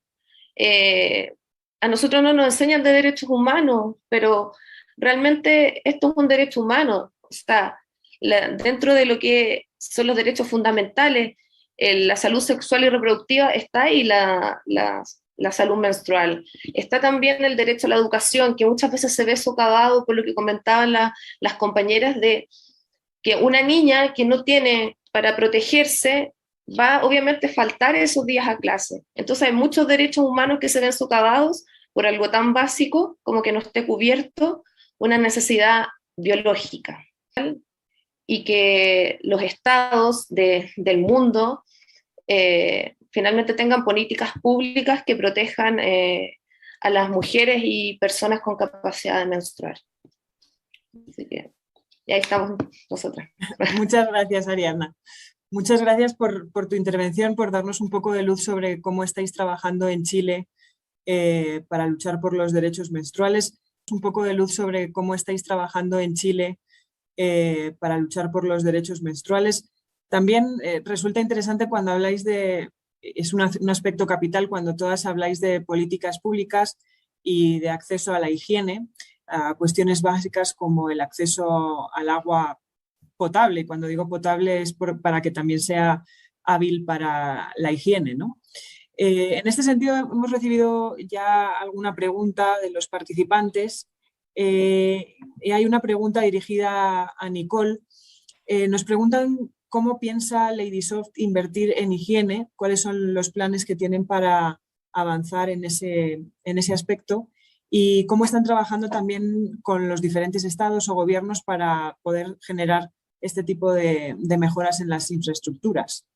Eh, a nosotros no nos enseñan de derechos humanos, pero realmente esto es un derecho humano. Está dentro de lo que son los derechos fundamentales, la salud sexual y reproductiva está ahí, la salud menstrual. Está también el derecho a la educación, que muchas veces se ve socavado por lo que comentaban las compañeras, de que una niña que no tiene para protegerse va obviamente a faltar esos días a clase. Entonces hay muchos derechos humanos que se ven socavados por algo tan básico como que no esté cubierto una necesidad biológica, y que los estados del mundo finalmente tengan políticas públicas que protejan a las mujeres y personas con capacidad de menstruar. Así que, y ahí estamos nosotras. Muchas gracias, Ariadna. Muchas gracias por tu intervención, por darnos un poco de luz sobre cómo estáis trabajando en Chile para luchar por los derechos menstruales. Un poco de luz sobre cómo estáis trabajando en Chile para luchar por los derechos menstruales. También resulta interesante cuando habláis es un aspecto capital cuando todas habláis de políticas públicas y de acceso a la higiene, a cuestiones básicas como el acceso al agua potable. Cuando digo potable es para que también sea hábil para la higiene, ¿no? En este sentido, hemos recibido ya alguna pregunta de los participantes. Y hay una pregunta dirigida a Nicole. Nos preguntan cómo piensa Ladysoft invertir en higiene, cuáles son los planes que tienen para avanzar en ese aspecto y cómo están trabajando también con los diferentes estados o gobiernos para poder generar este tipo de mejoras en las infraestructuras.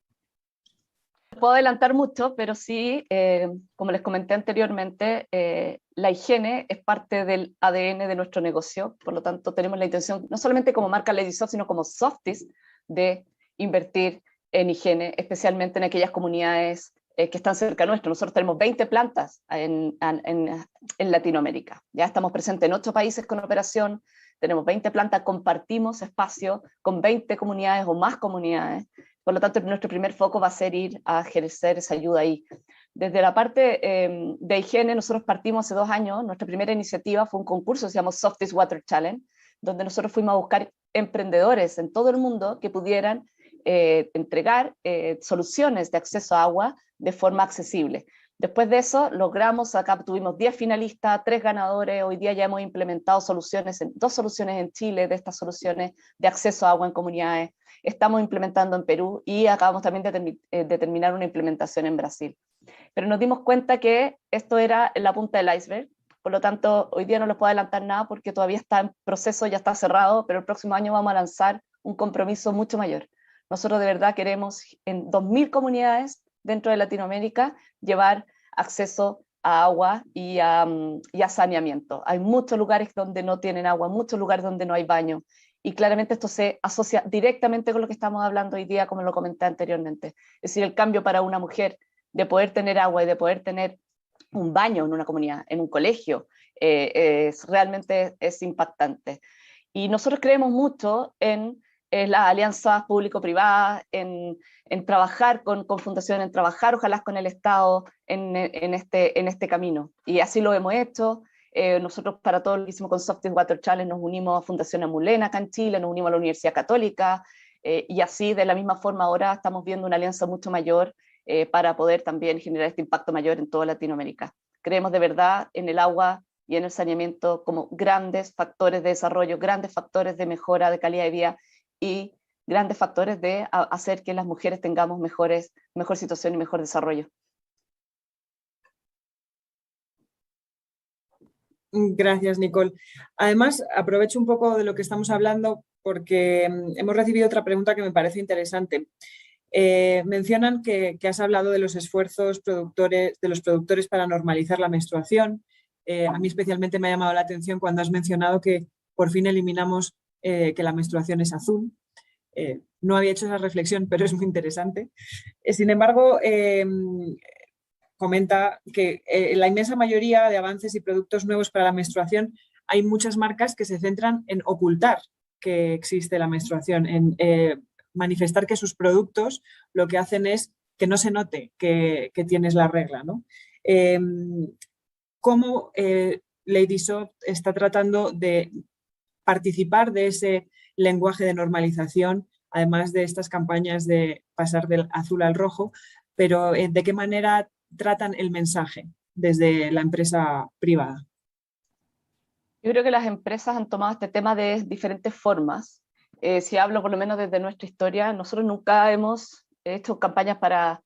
No puedo adelantar mucho, pero sí, como les comenté anteriormente, la higiene es parte del ADN de nuestro negocio. Por lo tanto, tenemos la intención, no solamente como marca Ladysoft, sino como Softies, de invertir en higiene, especialmente en aquellas comunidades que están cerca nuestro. Nosotros tenemos 20 plantas en Latinoamérica. Ya estamos presentes en 8 países con operación, tenemos 20 plantas, compartimos espacio con 20 comunidades o más comunidades. Por lo tanto, nuestro primer foco va a ser ir a ejercer esa ayuda ahí. Desde la parte de higiene, nosotros partimos hace 2 años. Nuestra primera iniciativa fue un concurso, se llama Softies Water Challenge, donde nosotros fuimos a buscar emprendedores en todo el mundo que pudieran entregar soluciones de acceso a agua de forma accesible. Después de eso, logramos, acá tuvimos 10 finalistas, 3 ganadores. Hoy día ya hemos implementado 2 soluciones en Chile de estas soluciones de acceso a agua en comunidades. Estamos implementando en Perú y acabamos también de terminar una implementación en Brasil. Pero nos dimos cuenta que esto era la punta del iceberg. Por lo tanto, hoy día no les puedo adelantar nada porque todavía está en proceso, ya está cerrado, pero el próximo año vamos a lanzar un compromiso mucho mayor. Nosotros de verdad queremos en 2.000 comunidades dentro de Latinoamérica llevar acceso a agua y a saneamiento. Hay muchos lugares donde no tienen agua, muchos lugares donde no hay baño, y claramente esto se asocia directamente con lo que estamos hablando hoy día, como lo comenté anteriormente. Es decir, el cambio para una mujer de poder tener agua y de poder tener un baño en una comunidad, en un colegio, realmente es impactante. Y nosotros creemos mucho en las alianzas público-privadas, en trabajar con fundaciones, en trabajar ojalá con el Estado en este camino. Y así lo hemos hecho. Nosotros para todo lo que hicimos con Softing Water Challenge nos unimos a Fundación Amulena acá en Chile, nos unimos a la Universidad Católica, y así de la misma forma ahora estamos viendo una alianza mucho mayor para poder también generar este impacto mayor en toda Latinoamérica. Creemos de verdad en el agua y en el saneamiento como grandes factores de desarrollo, grandes factores de mejora de calidad de vida y grandes factores de hacer que las mujeres tengamos mejor situación y mejor desarrollo. Gracias, Nicole. Además, aprovecho un poco de lo que estamos hablando porque hemos recibido otra pregunta que me parece interesante. Mencionan que has hablado de los esfuerzos de los productores para normalizar la menstruación. A mí especialmente me ha llamado la atención cuando has mencionado que por fin eliminamos que la menstruación es azul. No había hecho esa reflexión, pero es muy interesante. Sin embargo, comenta que la inmensa mayoría de avances y productos nuevos para la menstruación, hay muchas marcas que se centran en ocultar que existe la menstruación, en manifestar que sus productos lo que hacen es que no se note que tienes la regla, ¿no? ¿Cómo Lady Soft está tratando de participar de ese lenguaje de normalización, además de estas campañas de pasar del azul al rojo, pero de qué manera tratan el mensaje desde la empresa privada? Yo creo que las empresas han tomado este tema de diferentes formas. Si hablo por lo menos desde nuestra historia, nosotros nunca hemos hecho campañas para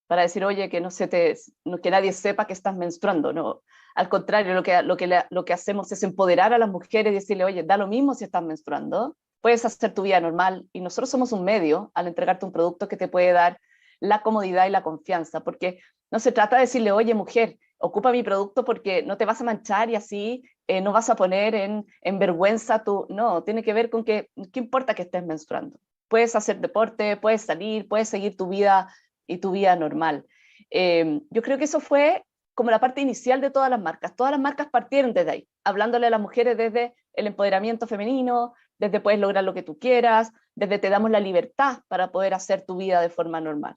decir, oye, que que nadie sepa que estás menstruando. No. Al contrario, lo que hacemos es empoderar a las mujeres y decirle, oye, da lo mismo si estás menstruando, puedes hacer tu vida normal. Y nosotros somos un medio al entregarte un producto que te puede dar la comodidad y la confianza, porque no se trata de decirle, oye, mujer, ocupa mi producto porque no te vas a manchar y así no vas a poner en vergüenza tu... No, tiene que ver con que, ¿qué importa que estés menstruando? Puedes hacer deporte, puedes salir, puedes seguir tu vida y tu vida normal. Yo creo que eso fue como la parte inicial de todas las marcas. Todas las marcas partieron desde ahí, hablándole a las mujeres desde el empoderamiento femenino, desde puedes lograr lo que tú quieras, desde te damos la libertad para poder hacer tu vida de forma normal.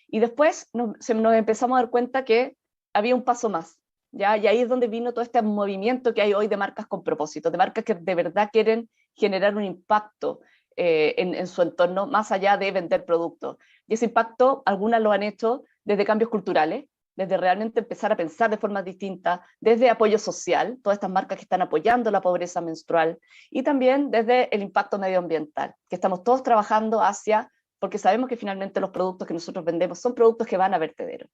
Y después nos empezamos a dar cuenta que había un paso más, ¿ya? Y ahí es donde vino todo este movimiento que hay hoy de marcas con propósito, de marcas que de verdad quieren generar un impacto en su entorno, más allá de vender productos. Y ese impacto, algunas lo han hecho desde cambios culturales, desde realmente empezar a pensar de forma distinta, desde apoyo social, todas estas marcas que están apoyando la pobreza menstrual, y también desde el impacto medioambiental, que estamos todos trabajando hacia, porque sabemos que finalmente los productos que nosotros vendemos son productos que van a vertedero.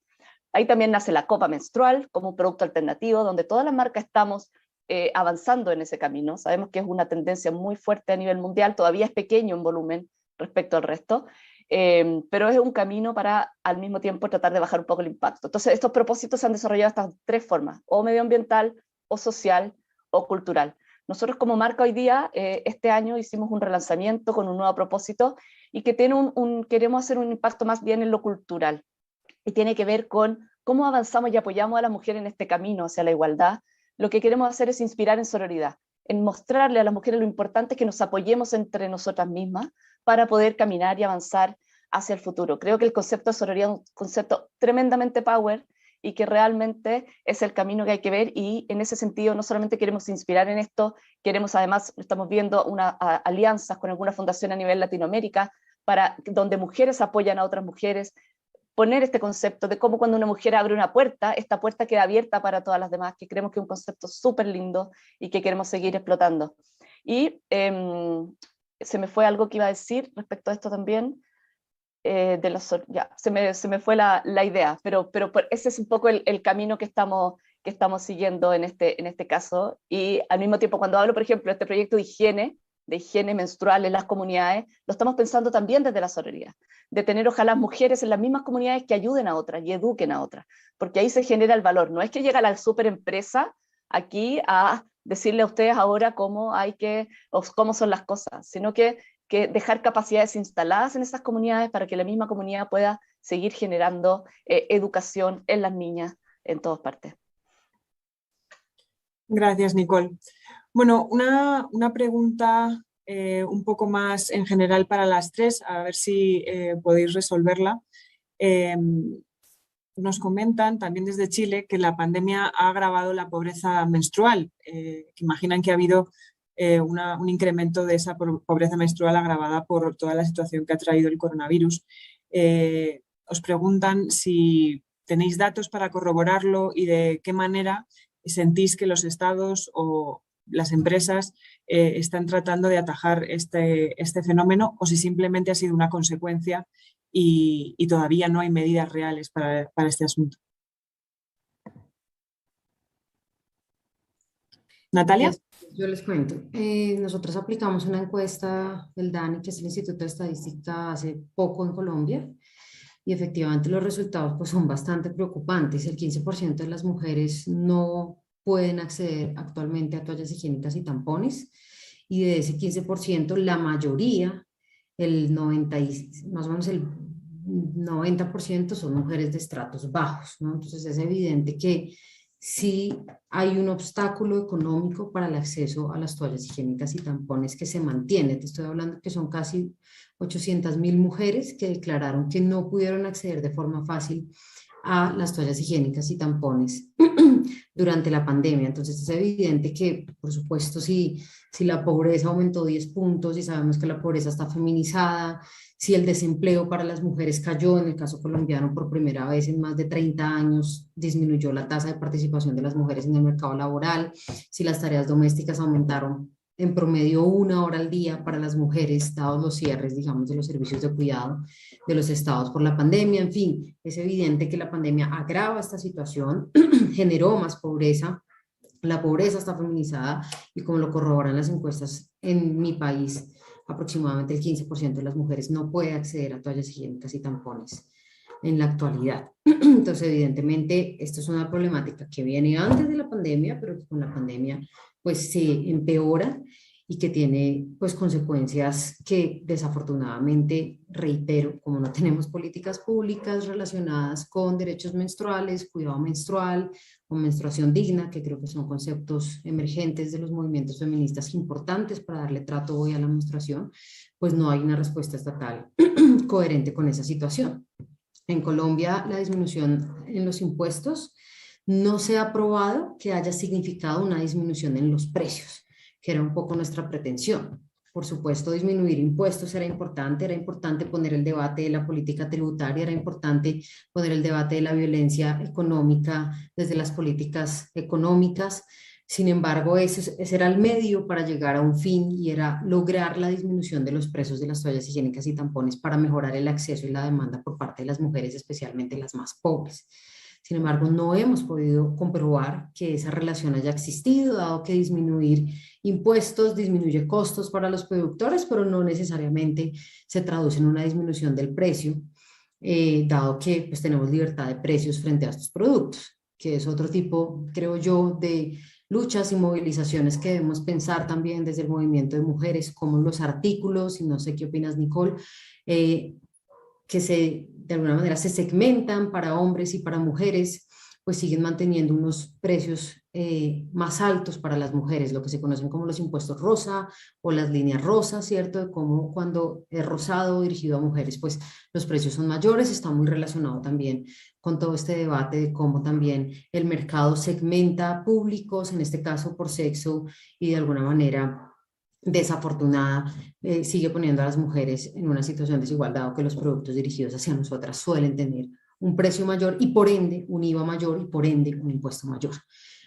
Ahí también nace la copa menstrual como un producto alternativo, donde todas las marcas estamos avanzando en ese camino. Sabemos que es una tendencia muy fuerte a nivel mundial, todavía es pequeño en volumen respecto al resto, pero es un camino para al mismo tiempo tratar de bajar un poco el impacto. Entonces estos propósitos se han desarrollado de estas tres formas, o medioambiental, o social, o cultural. Nosotros como marca hoy día, este año hicimos un relanzamiento con un nuevo propósito y que tiene queremos hacer un impacto más bien en lo cultural y tiene que ver con cómo avanzamos y apoyamos a la mujer en este camino hacia la igualdad. Lo que queremos hacer es inspirar en sororidad, en mostrarle a las mujeres lo importante es que nos apoyemos entre nosotras mismas para poder caminar y avanzar hacia el futuro. Creo que el concepto de sororidad es un concepto tremendamente power y que realmente es el camino que hay que ver, y en ese sentido no solamente queremos inspirar en esto, queremos además, estamos viendo alianzas con alguna fundación a nivel Latinoamérica donde mujeres apoyan a otras mujeres, poner este concepto de cómo cuando una mujer abre una puerta, esta puerta queda abierta para todas las demás, que creemos que es un concepto súper lindo y que queremos seguir explotando. Y se me fue algo que iba a decir respecto a esto también, se me fue la idea, pero ese es un poco el camino que estamos siguiendo en este caso, y al mismo tiempo cuando hablo, por ejemplo, de este proyecto de higiene menstrual en las comunidades, lo estamos pensando también desde la sororidad, de tener ojalá mujeres en las mismas comunidades que ayuden a otras y eduquen a otras, porque ahí se genera el valor. No es que llega la superempresa aquí a decirle a ustedes ahora cómo hay que, o cómo son las cosas, sino que dejar capacidades instaladas en esas comunidades para que la misma comunidad pueda seguir generando educación en las niñas en todas partes. Gracias, Nicole. Bueno, una pregunta un poco más en general para las tres, a ver si podéis resolverla. Nos comentan también desde Chile que la pandemia ha agravado la pobreza menstrual, que imaginan que ha habido un incremento de esa pobreza menstrual agravada por toda la situación que ha traído el coronavirus. Os preguntan si tenéis datos para corroborarlo y de qué manera sentís que los estados o las empresas están tratando de atajar este fenómeno, o si simplemente ha sido una consecuencia y todavía no hay medidas reales para este asunto. Natalia. Yo les cuento. Nosotros aplicamos una encuesta del DANI, que es el Instituto de Estadística, hace poco en Colombia, y efectivamente los resultados pues, son bastante preocupantes. El 15% de las mujeres no pueden acceder actualmente a toallas higiénicas y tampones, y de ese 15%, la mayoría, más o menos el 90% son mujeres de estratos bajos, ¿no? Entonces es evidente que sí hay un obstáculo económico para el acceso a las toallas higiénicas y tampones que se mantiene. Te estoy hablando que son casi 800.000 mujeres que declararon que no pudieron acceder de forma fácil a las toallas higiénicas y tampones durante la pandemia. Entonces es evidente que, por supuesto, si la pobreza aumentó 10 puntos y sabemos que la pobreza está feminizada, si el desempleo para las mujeres cayó, en el caso colombiano por primera vez en más de 30 años, disminuyó la tasa de participación de las mujeres en el mercado laboral, si las tareas domésticas aumentaron en promedio 1 hora al día para las mujeres, dados los cierres, digamos, de los servicios de cuidado de los estados por la pandemia. En fin, es evidente que la pandemia agrava esta situación, generó más pobreza, la pobreza está feminizada y como lo corroboran las encuestas en mi país, aproximadamente el 15% de las mujeres no puede acceder a toallas higiénicas y tampones en la actualidad. Entonces, evidentemente, esto es una problemática que viene antes de la pandemia, pero que con la pandemia pues se empeora y que tiene pues consecuencias que desafortunadamente, reitero, como no tenemos políticas públicas relacionadas con derechos menstruales, cuidado menstrual o menstruación digna, que creo que son conceptos emergentes de los movimientos feministas importantes para darle trato hoy a la menstruación, pues no hay una respuesta estatal coherente con esa situación. En Colombia, la disminución en los impuestos no se ha probado que haya significado una disminución en los precios, que era un poco nuestra pretensión. Por supuesto, disminuir impuestos era importante poner el debate de la política tributaria, era importante poner el debate de la violencia económica desde las políticas económicas. Sin embargo, ese era el medio para llegar a un fin y era lograr la disminución de los precios de las toallas higiénicas y tampones para mejorar el acceso y la demanda por parte de las mujeres, especialmente las más pobres. Sin embargo, no hemos podido comprobar que esa relación haya existido, dado que disminuir impuestos disminuye costos para los productores, pero no necesariamente se traduce en una disminución del precio, dado que pues, tenemos libertad de precios frente a estos productos, que es otro tipo, creo yo, de luchas y movilizaciones que debemos pensar también desde el movimiento de mujeres, como los artículos, y no sé qué opinas, Nicole, que de alguna manera se segmentan para hombres y para mujeres, pues siguen manteniendo unos precios más altos para las mujeres, lo que se conocen como los impuestos rosa o las líneas rosas, ¿cierto? De cómo cuando es rosado dirigido a mujeres, pues los precios son mayores. Está muy relacionado también con todo este debate de cómo también el mercado segmenta públicos, en este caso por sexo, y de alguna manera desafortunada, sigue poniendo a las mujeres en una situación de desigualdad, dado que los productos dirigidos hacia nosotras suelen tener un precio mayor y por ende un IVA mayor y por ende un impuesto mayor.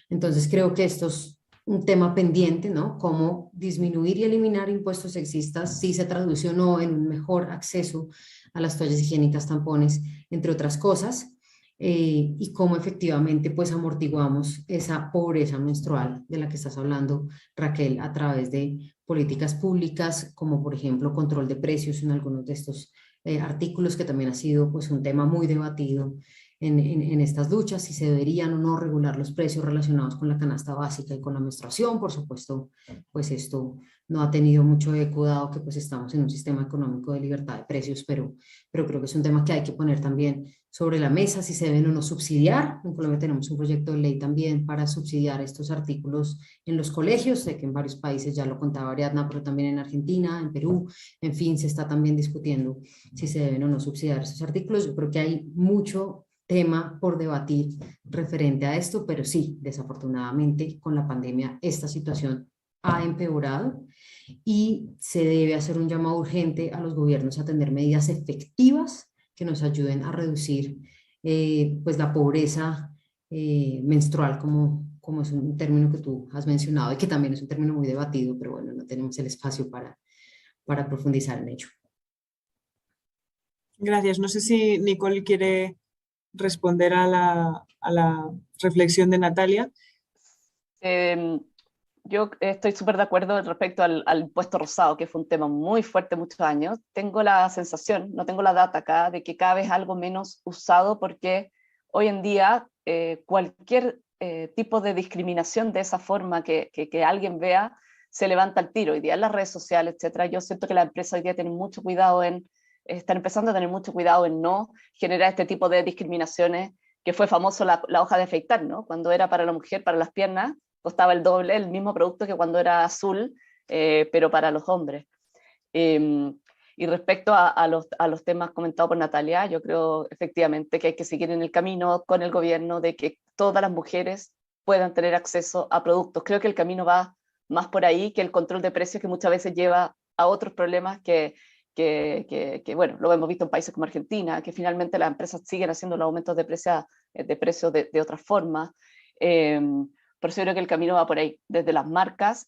Entonces creo que esto es un tema pendiente, ¿no? Cómo disminuir y eliminar impuestos sexistas, si se traduce o no en un mejor acceso a las toallas higiénicas, tampones, entre otras cosas. Y cómo efectivamente pues amortiguamos esa pobreza menstrual de la que estás hablando, Raquel, a través de políticas públicas, como por ejemplo control de precios en algunos de estos artículos, que también ha sido pues un tema muy debatido en estas luchas, si se deberían o no regular los precios relacionados con la canasta básica y con la menstruación. Por supuesto, pues esto no ha tenido mucho eco, dado que pues estamos en un sistema económico de libertad de precios, pero creo que es un tema que hay que poner también sobre la mesa, si se deben o no subsidiar. En Colombia tenemos un proyecto de ley también para subsidiar estos artículos en los colegios. Sé que en varios países, ya lo contaba Ariadna, pero también en Argentina, en Perú, en fin, se está también discutiendo si se deben o no subsidiar estos artículos. Yo creo que hay mucho tema por debatir referente a esto, pero sí, desafortunadamente con la pandemia esta situación ha empeorado y se debe hacer un llamado urgente a los gobiernos a tener medidas efectivas que nos ayuden a reducir pues la pobreza menstrual, como es un término que tú has mencionado y que también es un término muy debatido, pero bueno, no tenemos el espacio para profundizar en ello. Gracias. No sé si Nicole quiere responder a la reflexión de Natalia. Yo estoy súper de acuerdo respecto al impuesto rosado, que fue un tema muy fuerte muchos años. Tengo la sensación, no tengo la data acá, de que cada vez es algo menos usado, porque hoy en día cualquier tipo de discriminación de esa forma que alguien vea, se levanta al tiro. Hoy día en las redes sociales, etcétera, yo siento que la empresa hoy día tiene mucho cuidado están empezando a tener mucho cuidado en no generar este tipo de discriminaciones, que fue famoso la hoja de afeitar, ¿no? Cuando era para la mujer, para las piernas, costaba el doble, el mismo producto que cuando era azul, pero para los hombres. Y respecto a los temas comentados por Natalia, yo creo efectivamente que hay que seguir en el camino con el gobierno de que todas las mujeres puedan tener acceso a productos. Creo que el camino va más por ahí que el control de precios, que muchas veces lleva a otros problemas que bueno, lo hemos visto en países como Argentina, que finalmente las empresas siguen haciendo los aumentos de precios de otra forma. Por eso creo que el camino va por ahí, desde las marcas,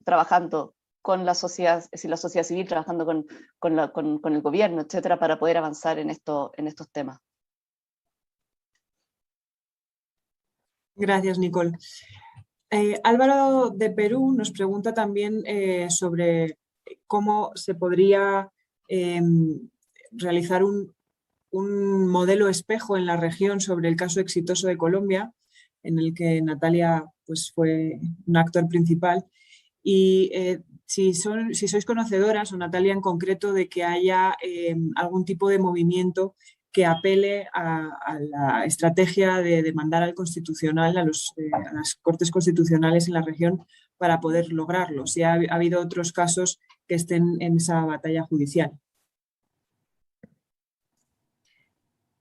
trabajando con la sociedad, es decir, la sociedad civil, trabajando con el gobierno, etcétera, para poder avanzar en estos temas. Gracias, Nicole. Álvaro de Perú nos pregunta también sobre cómo se podría realizar un modelo espejo en la región sobre el caso exitoso de Colombia, en el que Natalia pues, fue un actor principal. Y si sois conocedoras, o Natalia en concreto, de que haya algún tipo de movimiento que apele a la estrategia de demandar al Constitucional, a las Cortes Constitucionales en la región, para poder lograrlo. Si ha habido otros casos que estén en esa batalla judicial.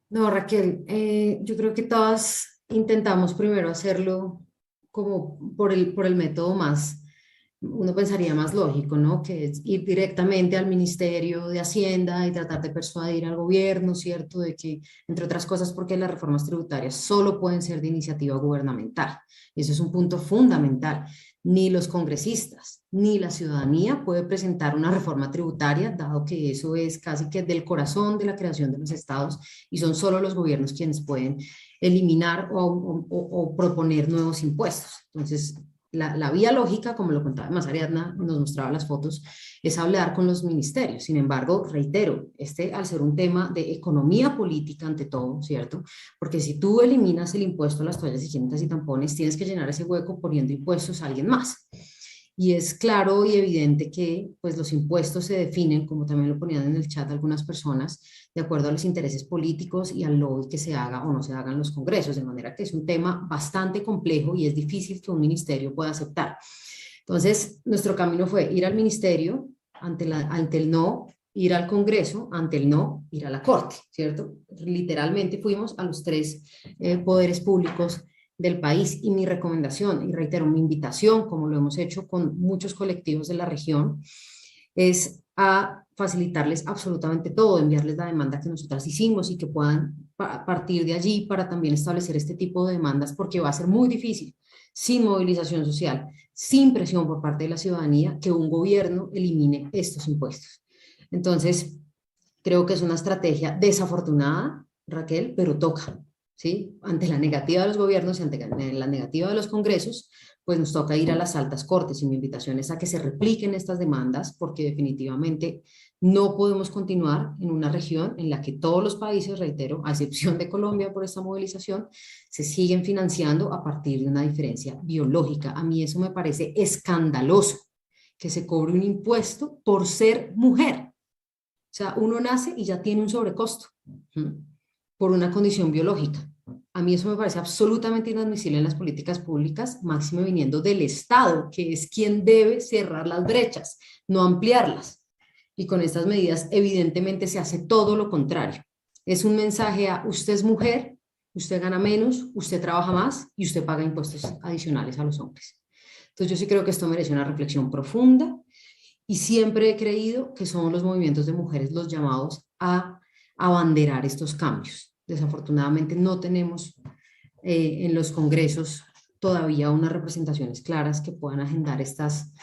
No, Raquel, yo creo que todas intentamos primero hacerlo como por el método más, uno pensaría más lógico, ¿no? Que es ir directamente al Ministerio de Hacienda y tratar de persuadir al gobierno, ¿cierto? De que, entre otras cosas, porque las reformas tributarias solo pueden ser de iniciativa gubernamental. Y eso es un punto fundamental. Ni los congresistas, ni la ciudadanía puede presentar una reforma tributaria, dado que eso es casi que del corazón de la creación de los estados y son solo los gobiernos quienes pueden eliminar o proponer nuevos impuestos. Entonces, la vía lógica, como lo contaba más Ariadna, nos mostraba las fotos, es hablar con los ministerios. Sin embargo, reitero, al ser un tema de economía política ante todo, ¿cierto? Porque si tú eliminas el impuesto a las toallas higiénicas y tampones, tienes que llenar ese hueco poniendo impuestos a alguien más. Y es claro y evidente que pues, los impuestos se definen, como también lo ponían en el chat algunas personas, de acuerdo a los intereses políticos y al lobby que se haga o no se haga en los congresos, de manera que es un tema bastante complejo y es difícil que un ministerio pueda aceptar. Entonces, nuestro camino fue ir al ministerio ante el no, ir al Congreso, ante el no, ir a la Corte, ¿cierto? Literalmente fuimos a los tres poderes públicos del país, y mi recomendación, y reitero, mi invitación, como lo hemos hecho con muchos colectivos de la región, es a facilitarles absolutamente todo, enviarles la demanda que nosotras hicimos y que puedan partir de allí para también establecer este tipo de demandas, porque va a ser muy difícil, sin movilización social, sin presión por parte de la ciudadanía, que un gobierno elimine estos impuestos. Entonces, creo que es una estrategia desafortunada, Raquel, pero toca. ¿Sí? Ante la negativa de los gobiernos y ante la negativa de los congresos, pues nos toca ir a las altas cortes, y mi invitación es a que se repliquen estas demandas, porque definitivamente No podemos continuar en una región en la que todos los países, reitero, a excepción de Colombia por esta movilización, se siguen financiando a partir de una diferencia biológica. A mí eso me parece escandaloso, que se cobre un impuesto por ser mujer. O sea, uno nace y ya tiene un sobrecosto por una condición biológica. A mí eso me parece absolutamente inadmisible en las políticas públicas, máximo viniendo del Estado, que es quien debe cerrar las brechas, no ampliarlas. Y con estas medidas evidentemente se hace todo lo contrario. Es un mensaje a usted es mujer, usted gana menos, usted trabaja más y usted paga impuestos adicionales a los hombres. Entonces yo sí creo que esto merece una reflexión profunda y siempre he creído que son los movimientos de mujeres los llamados a abanderar estos cambios. Desafortunadamente no tenemos en los congresos todavía unas representaciones claras que puedan agendar estas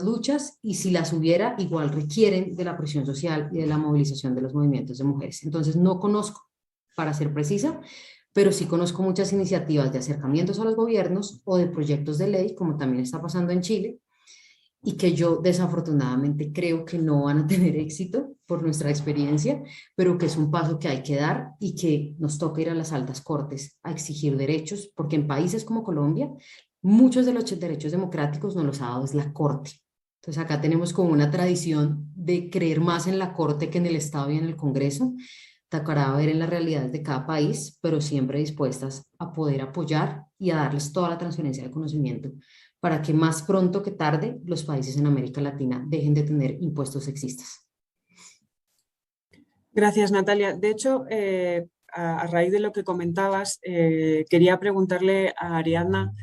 luchas, y si las hubiera, igual requieren de la presión social y de la movilización de los movimientos de mujeres. Entonces no conozco, para ser precisa, pero sí conozco muchas iniciativas de acercamientos a los gobiernos o de proyectos de ley, como también está pasando en Chile, y que yo desafortunadamente creo que no van a tener éxito por nuestra experiencia, pero que es un paso que hay que dar y que nos toca ir a las altas cortes a exigir derechos, porque en países como Colombia, muchos de los derechos democráticos nos los ha dado es la corte. Entonces acá tenemos como una tradición de creer más en la corte que en el Estado y en el Congreso. Tocará ver en las realidades de cada país, pero siempre dispuestas a poder apoyar y a darles toda la transferencia de conocimiento para que más pronto que tarde los países en América Latina dejen de tener impuestos sexistas. Gracias, Natalia. De hecho, a raíz de lo que comentabas, quería preguntarle a Ariadna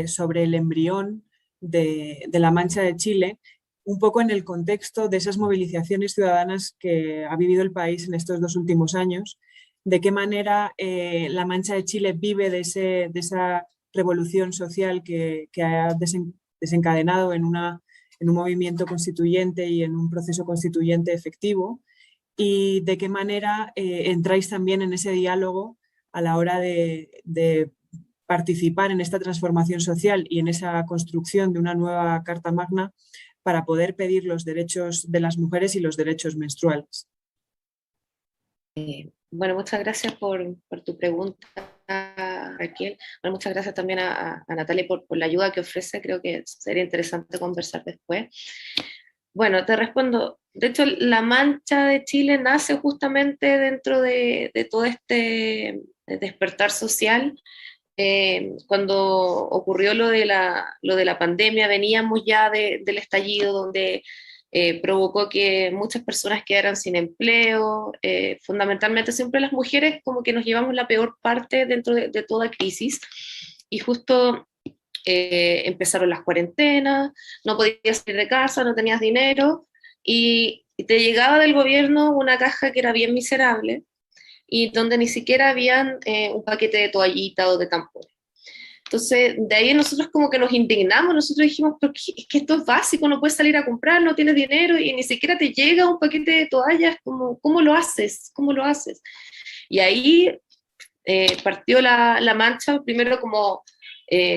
sobre el embrión de la Mancha de Chile, un poco en el contexto de esas movilizaciones ciudadanas que ha vivido el país en estos 2 últimos años. De qué manera la Mancha de Chile vive de esa revolución social que ha desencadenado en un movimiento constituyente y en un proceso constituyente efectivo, y de qué manera entráis también en ese diálogo a la hora de participar en esta transformación social y en esa construcción de una nueva Carta Magna para poder pedir los derechos de las mujeres y los derechos menstruales. Bueno, muchas gracias por tu pregunta, Raquel. Bueno, muchas gracias también a Natalia por la ayuda que ofrece. Creo que sería interesante conversar después. Bueno, te respondo. De hecho, la Mancha de Chile nace justamente dentro de todo este despertar social. Cuando ocurrió lo de la pandemia, veníamos ya del estallido donde provocó que muchas personas quedaran sin empleo, fundamentalmente siempre las mujeres como que nos llevamos la peor parte dentro de toda crisis, y justo empezaron las cuarentenas, no podías salir de casa, no tenías dinero, y te llegaba del gobierno una caja que era bien miserable, y donde ni siquiera habían un paquete de toallita o de tampones. Entonces, de ahí nosotros como que nos indignamos, nosotros dijimos, pero es que esto es básico, no puedes salir a comprar, no tienes dinero y ni siquiera te llega un paquete de toallas, ¿cómo lo haces? ¿Cómo lo haces? Y ahí partió la Mancha, primero como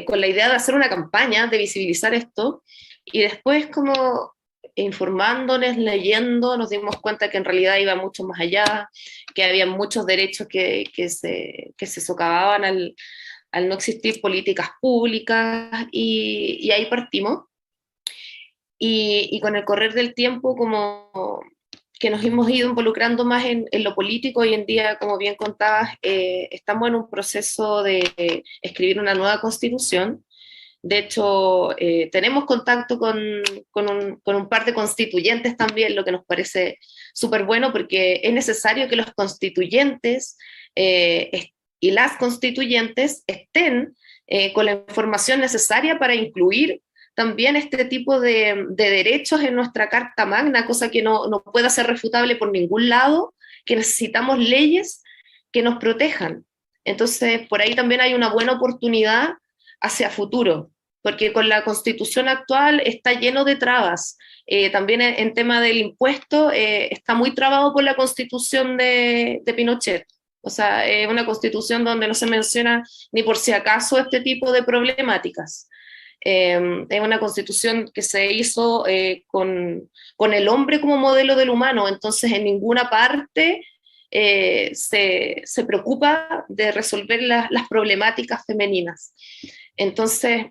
con la idea de hacer una campaña, de visibilizar esto, y después como informándonos, leyendo, nos dimos cuenta que en realidad iba mucho más allá, que había muchos derechos que se socavaban al no existir políticas públicas, y ahí partimos. Y con el correr del tiempo, como que nos hemos ido involucrando más en lo político, hoy en día, como bien contabas, estamos en un proceso de escribir una nueva constitución. De hecho, tenemos contacto con un par de constituyentes también, lo que nos parece súper bueno, porque es necesario que los constituyentes y las constituyentes estén con la información necesaria para incluir también este tipo de derechos en nuestra Carta Magna, cosa que no pueda ser refutable por ningún lado, que necesitamos leyes que nos protejan. Entonces, por ahí también hay una buena oportunidad hacia futuro, porque con la Constitución actual está lleno de trabas. También en tema del impuesto está muy trabado por la Constitución de Pinochet. O sea, es una Constitución donde no se menciona ni por si acaso este tipo de problemáticas. Es una constitución que se hizo con el hombre como modelo del humano, entonces en ninguna parte se preocupa de resolver las problemáticas femeninas. Entonces,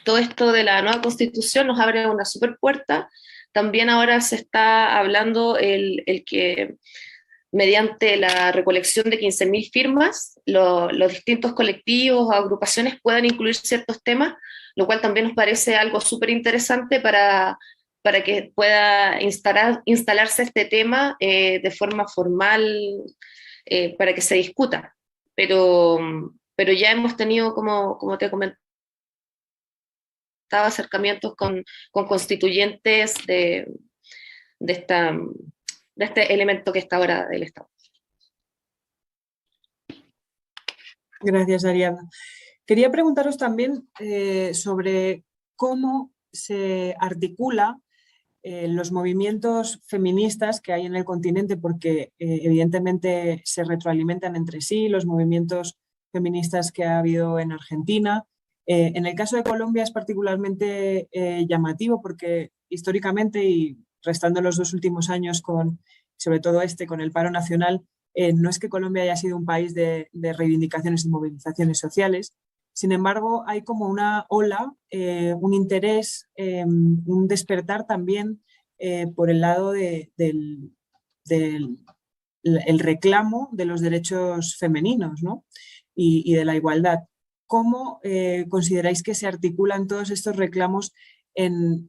todo esto de la nueva constitución nos abre una super puerta. También ahora se está hablando el que mediante la recolección de 15.000 firmas, los distintos colectivos o agrupaciones puedan incluir ciertos temas, lo cual también nos parece algo súper interesante para que pueda instalarse este tema de forma formal para que se discuta. Pero ya hemos tenido, como te comentaba, acercamientos con constituyentes de este elemento que está ahora del Estado. Gracias, Ariadna. Quería preguntaros también sobre cómo se articula los movimientos feministas que hay en el continente, porque evidentemente se retroalimentan entre sí, los movimientos feministas que ha habido en Argentina. En el caso de Colombia es particularmente llamativo porque históricamente y restando los 2 últimos años sobre todo con el paro nacional, no es que Colombia haya sido un país de reivindicaciones y movilizaciones sociales. Sin embargo, hay como una ola, un interés, un despertar también por el lado del reclamo de los derechos femeninos, ¿no? y de la igualdad. ¿Cómo consideráis que se articulan todos estos reclamos en,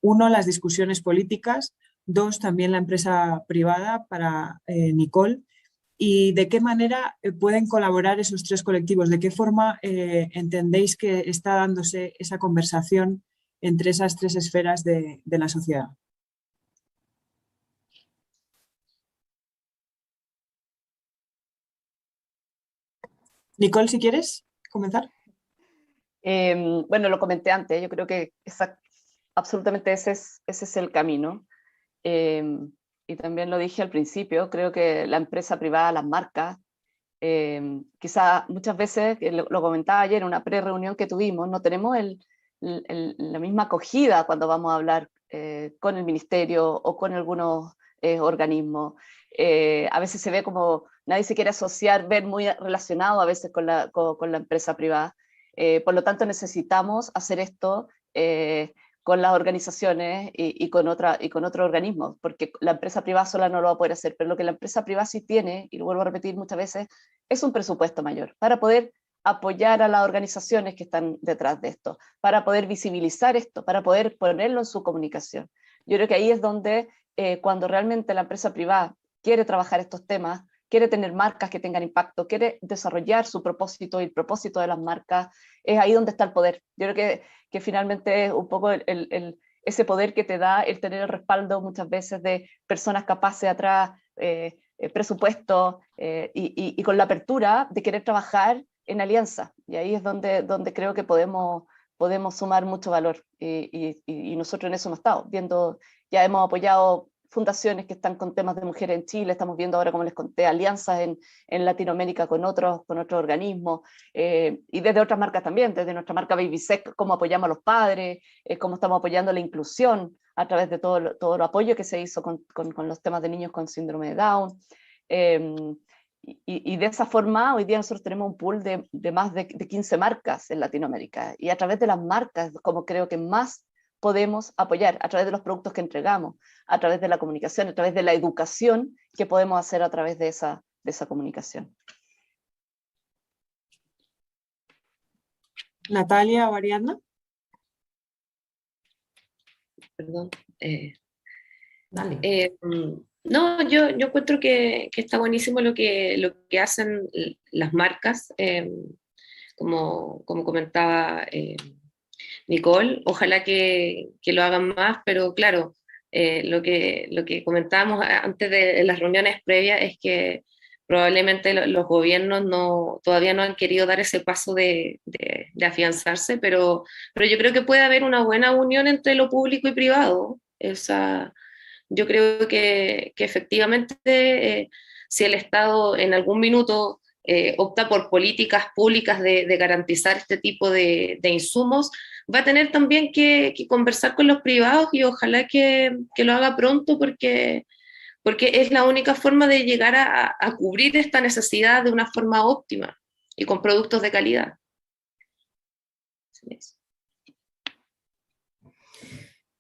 uno, las discusiones políticas, dos, también la empresa privada para Nicole? ¿Y de qué manera pueden colaborar esos 3 colectivos? ¿De qué forma entendéis que está dándose esa conversación entre esas 3 esferas de la sociedad? Nicole, si quieres comenzar. Bueno, lo comenté antes, yo creo que absolutamente ese es el camino. Y también lo dije al principio, creo que la empresa privada, las marcas, quizá muchas veces, lo comentaba ayer en una pre-reunión que tuvimos, no tenemos la misma acogida cuando vamos a hablar con el ministerio o con algunos organismos. A veces se ve como nadie se quiere asociar, ver muy relacionado a veces con la empresa privada. Por lo tanto, necesitamos hacer esto con las organizaciones y con otros organismos, porque la empresa privada sola no lo va a poder hacer, pero lo que la empresa privada sí tiene, y lo vuelvo a repetir muchas veces, es un presupuesto mayor para poder apoyar a las organizaciones que están detrás de esto, para poder visibilizar esto, para poder ponerlo en su comunicación. Yo creo que ahí es donde cuando realmente la empresa privada quiere trabajar estos temas, quiere tener marcas que tengan impacto, quiere desarrollar su propósito y el propósito de las marcas, es ahí donde está el poder. Yo creo que finalmente es un poco ese poder que te da el tener el respaldo muchas veces de personas capaces atrás, presupuesto y con la apertura de querer trabajar en alianza. Y ahí es donde creo que podemos sumar mucho valor. Y nosotros en eso hemos estado viendo, ya hemos apoyado fundaciones que están con temas de mujeres en Chile, estamos viendo ahora, como les conté, alianzas en Latinoamérica con otros organismos, y desde otras marcas también, desde nuestra marca BabySec, cómo apoyamos a los padres, cómo estamos apoyando la inclusión a través de todo el apoyo que se hizo con los temas de niños con síndrome de Down. Y de esa forma, hoy día nosotros tenemos un pool de más de 15 marcas en Latinoamérica, y a través de las marcas, como creo que más podemos apoyar, a través de los productos que entregamos, a través de la comunicación, a través de la educación que podemos hacer a través de esa comunicación. Natalia o Ariadna. Perdón. Dale. No, yo encuentro que está buenísimo lo que hacen las marcas, como comentaba Nicole. Ojalá que lo hagan más, pero claro, lo que comentábamos antes de las reuniones previas es que probablemente los gobiernos todavía no han querido dar ese paso de afianzarse, pero yo creo que puede haber una buena unión entre lo público y privado. Yo creo que efectivamente, si el Estado en algún minuto opta por políticas públicas de garantizar este tipo de insumos, va a tener también que conversar con los privados y ojalá que lo haga pronto porque es la única forma de llegar a cubrir esta necesidad de una forma óptima y con productos de calidad.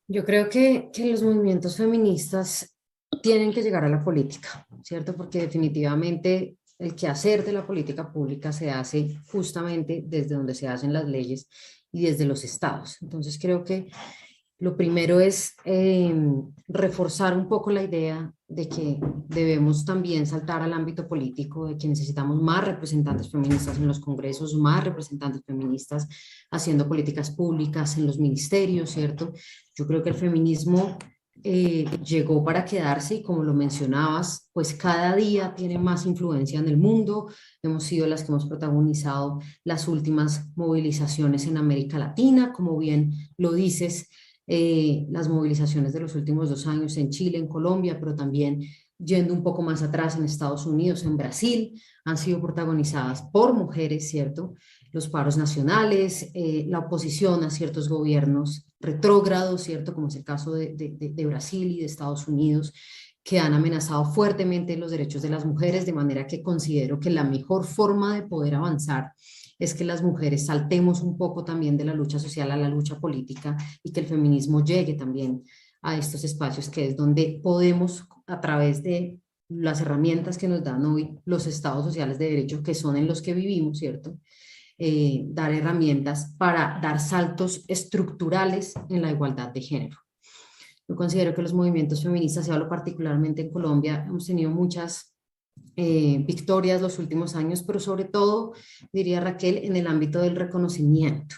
Yo creo que los movimientos feministas tienen que llegar a la política, ¿cierto? Porque definitivamente el quehacer de la política pública se hace justamente desde donde se hacen las leyes y desde los estados. Entonces creo que lo primero es reforzar un poco la idea de que debemos también saltar al ámbito político, de que necesitamos más representantes feministas en los congresos, más representantes feministas haciendo políticas públicas en los ministerios, ¿cierto? Yo creo que el feminismo llegó para quedarse y como lo mencionabas, pues cada día tiene más influencia en el mundo. Hemos sido las que hemos protagonizado las últimas movilizaciones en América Latina, como bien lo dices, las movilizaciones de los últimos 2 años en Chile, en Colombia, pero también yendo un poco más atrás en Estados Unidos, en Brasil, han sido protagonizadas por mujeres, ¿cierto? Los paros nacionales, la oposición a ciertos gobiernos retrógrados, ¿cierto? Como es el caso de Brasil y de Estados Unidos, que han amenazado fuertemente los derechos de las mujeres, de manera que considero que la mejor forma de poder avanzar es que las mujeres saltemos un poco también de la lucha social a la lucha política y que el feminismo llegue también a estos espacios, que es donde podemos, a través de las herramientas que nos dan hoy los estados sociales de derecho, que son en los que vivimos, ¿cierto? Dar herramientas para dar saltos estructurales en la igualdad de género. Yo considero que los movimientos feministas, y hablo particularmente en Colombia, hemos tenido muchas victorias los últimos años, pero sobre todo, diría Raquel, en el ámbito del reconocimiento,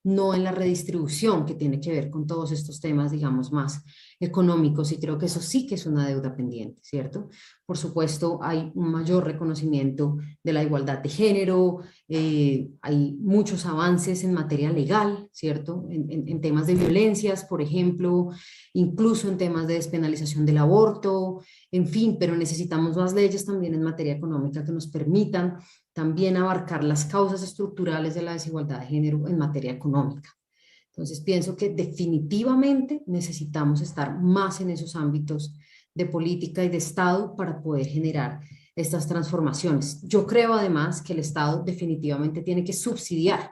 no en la redistribución, que tiene que ver con todos estos temas, digamos, más económicos, y creo que eso sí que es una deuda pendiente, ¿cierto? Por supuesto, hay un mayor reconocimiento de la igualdad de género, hay muchos avances en materia legal, ¿cierto? En temas de violencias, por ejemplo, incluso en temas de despenalización del aborto, en fin, pero necesitamos más leyes también en materia económica que nos permitan también abarcar las causas estructurales de la desigualdad de género en materia económica. Entonces pienso que definitivamente necesitamos estar más en esos ámbitos de política y de Estado para poder generar estas transformaciones. Yo creo además que el Estado definitivamente tiene que subsidiar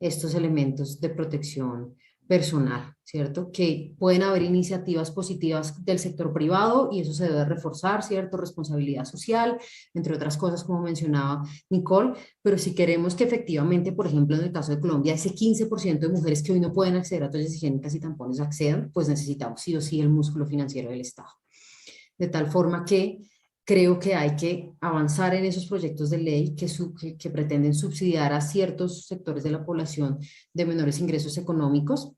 estos elementos de protección personal, ¿cierto? Que pueden haber iniciativas positivas del sector privado y eso se debe reforzar, ¿cierto? Responsabilidad social, entre otras cosas, como mencionaba Nicole, pero si queremos que efectivamente, por ejemplo, en el caso de Colombia, ese 15% de mujeres que hoy no pueden acceder a toallas higiénicas y tampones accedan, pues necesitamos sí o sí el músculo financiero del Estado. De tal forma que creo que hay que avanzar en esos proyectos de ley que pretenden subsidiar a ciertos sectores de la población de menores ingresos económicos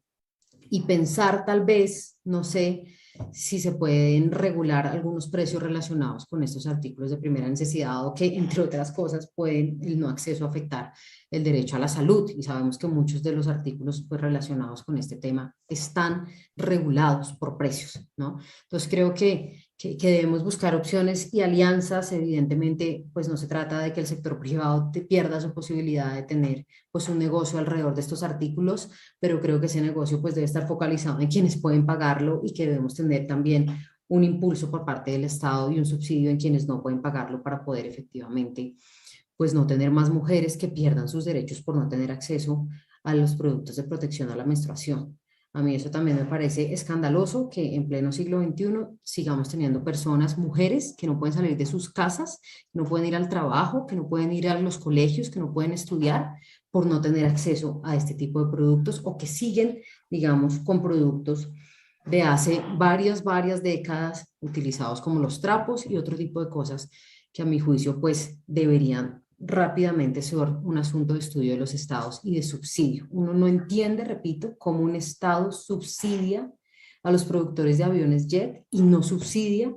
y pensar tal vez, no sé, si se pueden regular algunos precios relacionados con estos artículos de primera necesidad o que, entre otras cosas, pueden el no acceso afectar el derecho a la salud. Y sabemos que muchos de los artículos pues, relacionados con este tema están regulados por precios, ¿no? Entonces creo que debemos buscar opciones y alianzas. Evidentemente, pues no se trata de que el sector privado pierda su posibilidad de tener pues un negocio alrededor de estos artículos, pero creo que ese negocio pues debe estar focalizado en quienes pueden pagarlo y que debemos tener también un impulso por parte del Estado y un subsidio en quienes no pueden pagarlo para poder efectivamente pues no tener más mujeres que pierdan sus derechos por no tener acceso a los productos de protección a la menstruación. A mí eso también me parece escandaloso que en pleno siglo XXI sigamos teniendo personas, mujeres, que no pueden salir de sus casas, que no pueden ir al trabajo, que no pueden ir a los colegios, que no pueden estudiar por no tener acceso a este tipo de productos o que siguen, digamos, con productos de hace varias décadas utilizados como los trapos y otro tipo de cosas que a mi juicio pues deberían rápidamente ser un asunto de estudio de los estados y de subsidio. Uno no entiende, repito, cómo un estado subsidia a los productores de aviones jet y no subsidia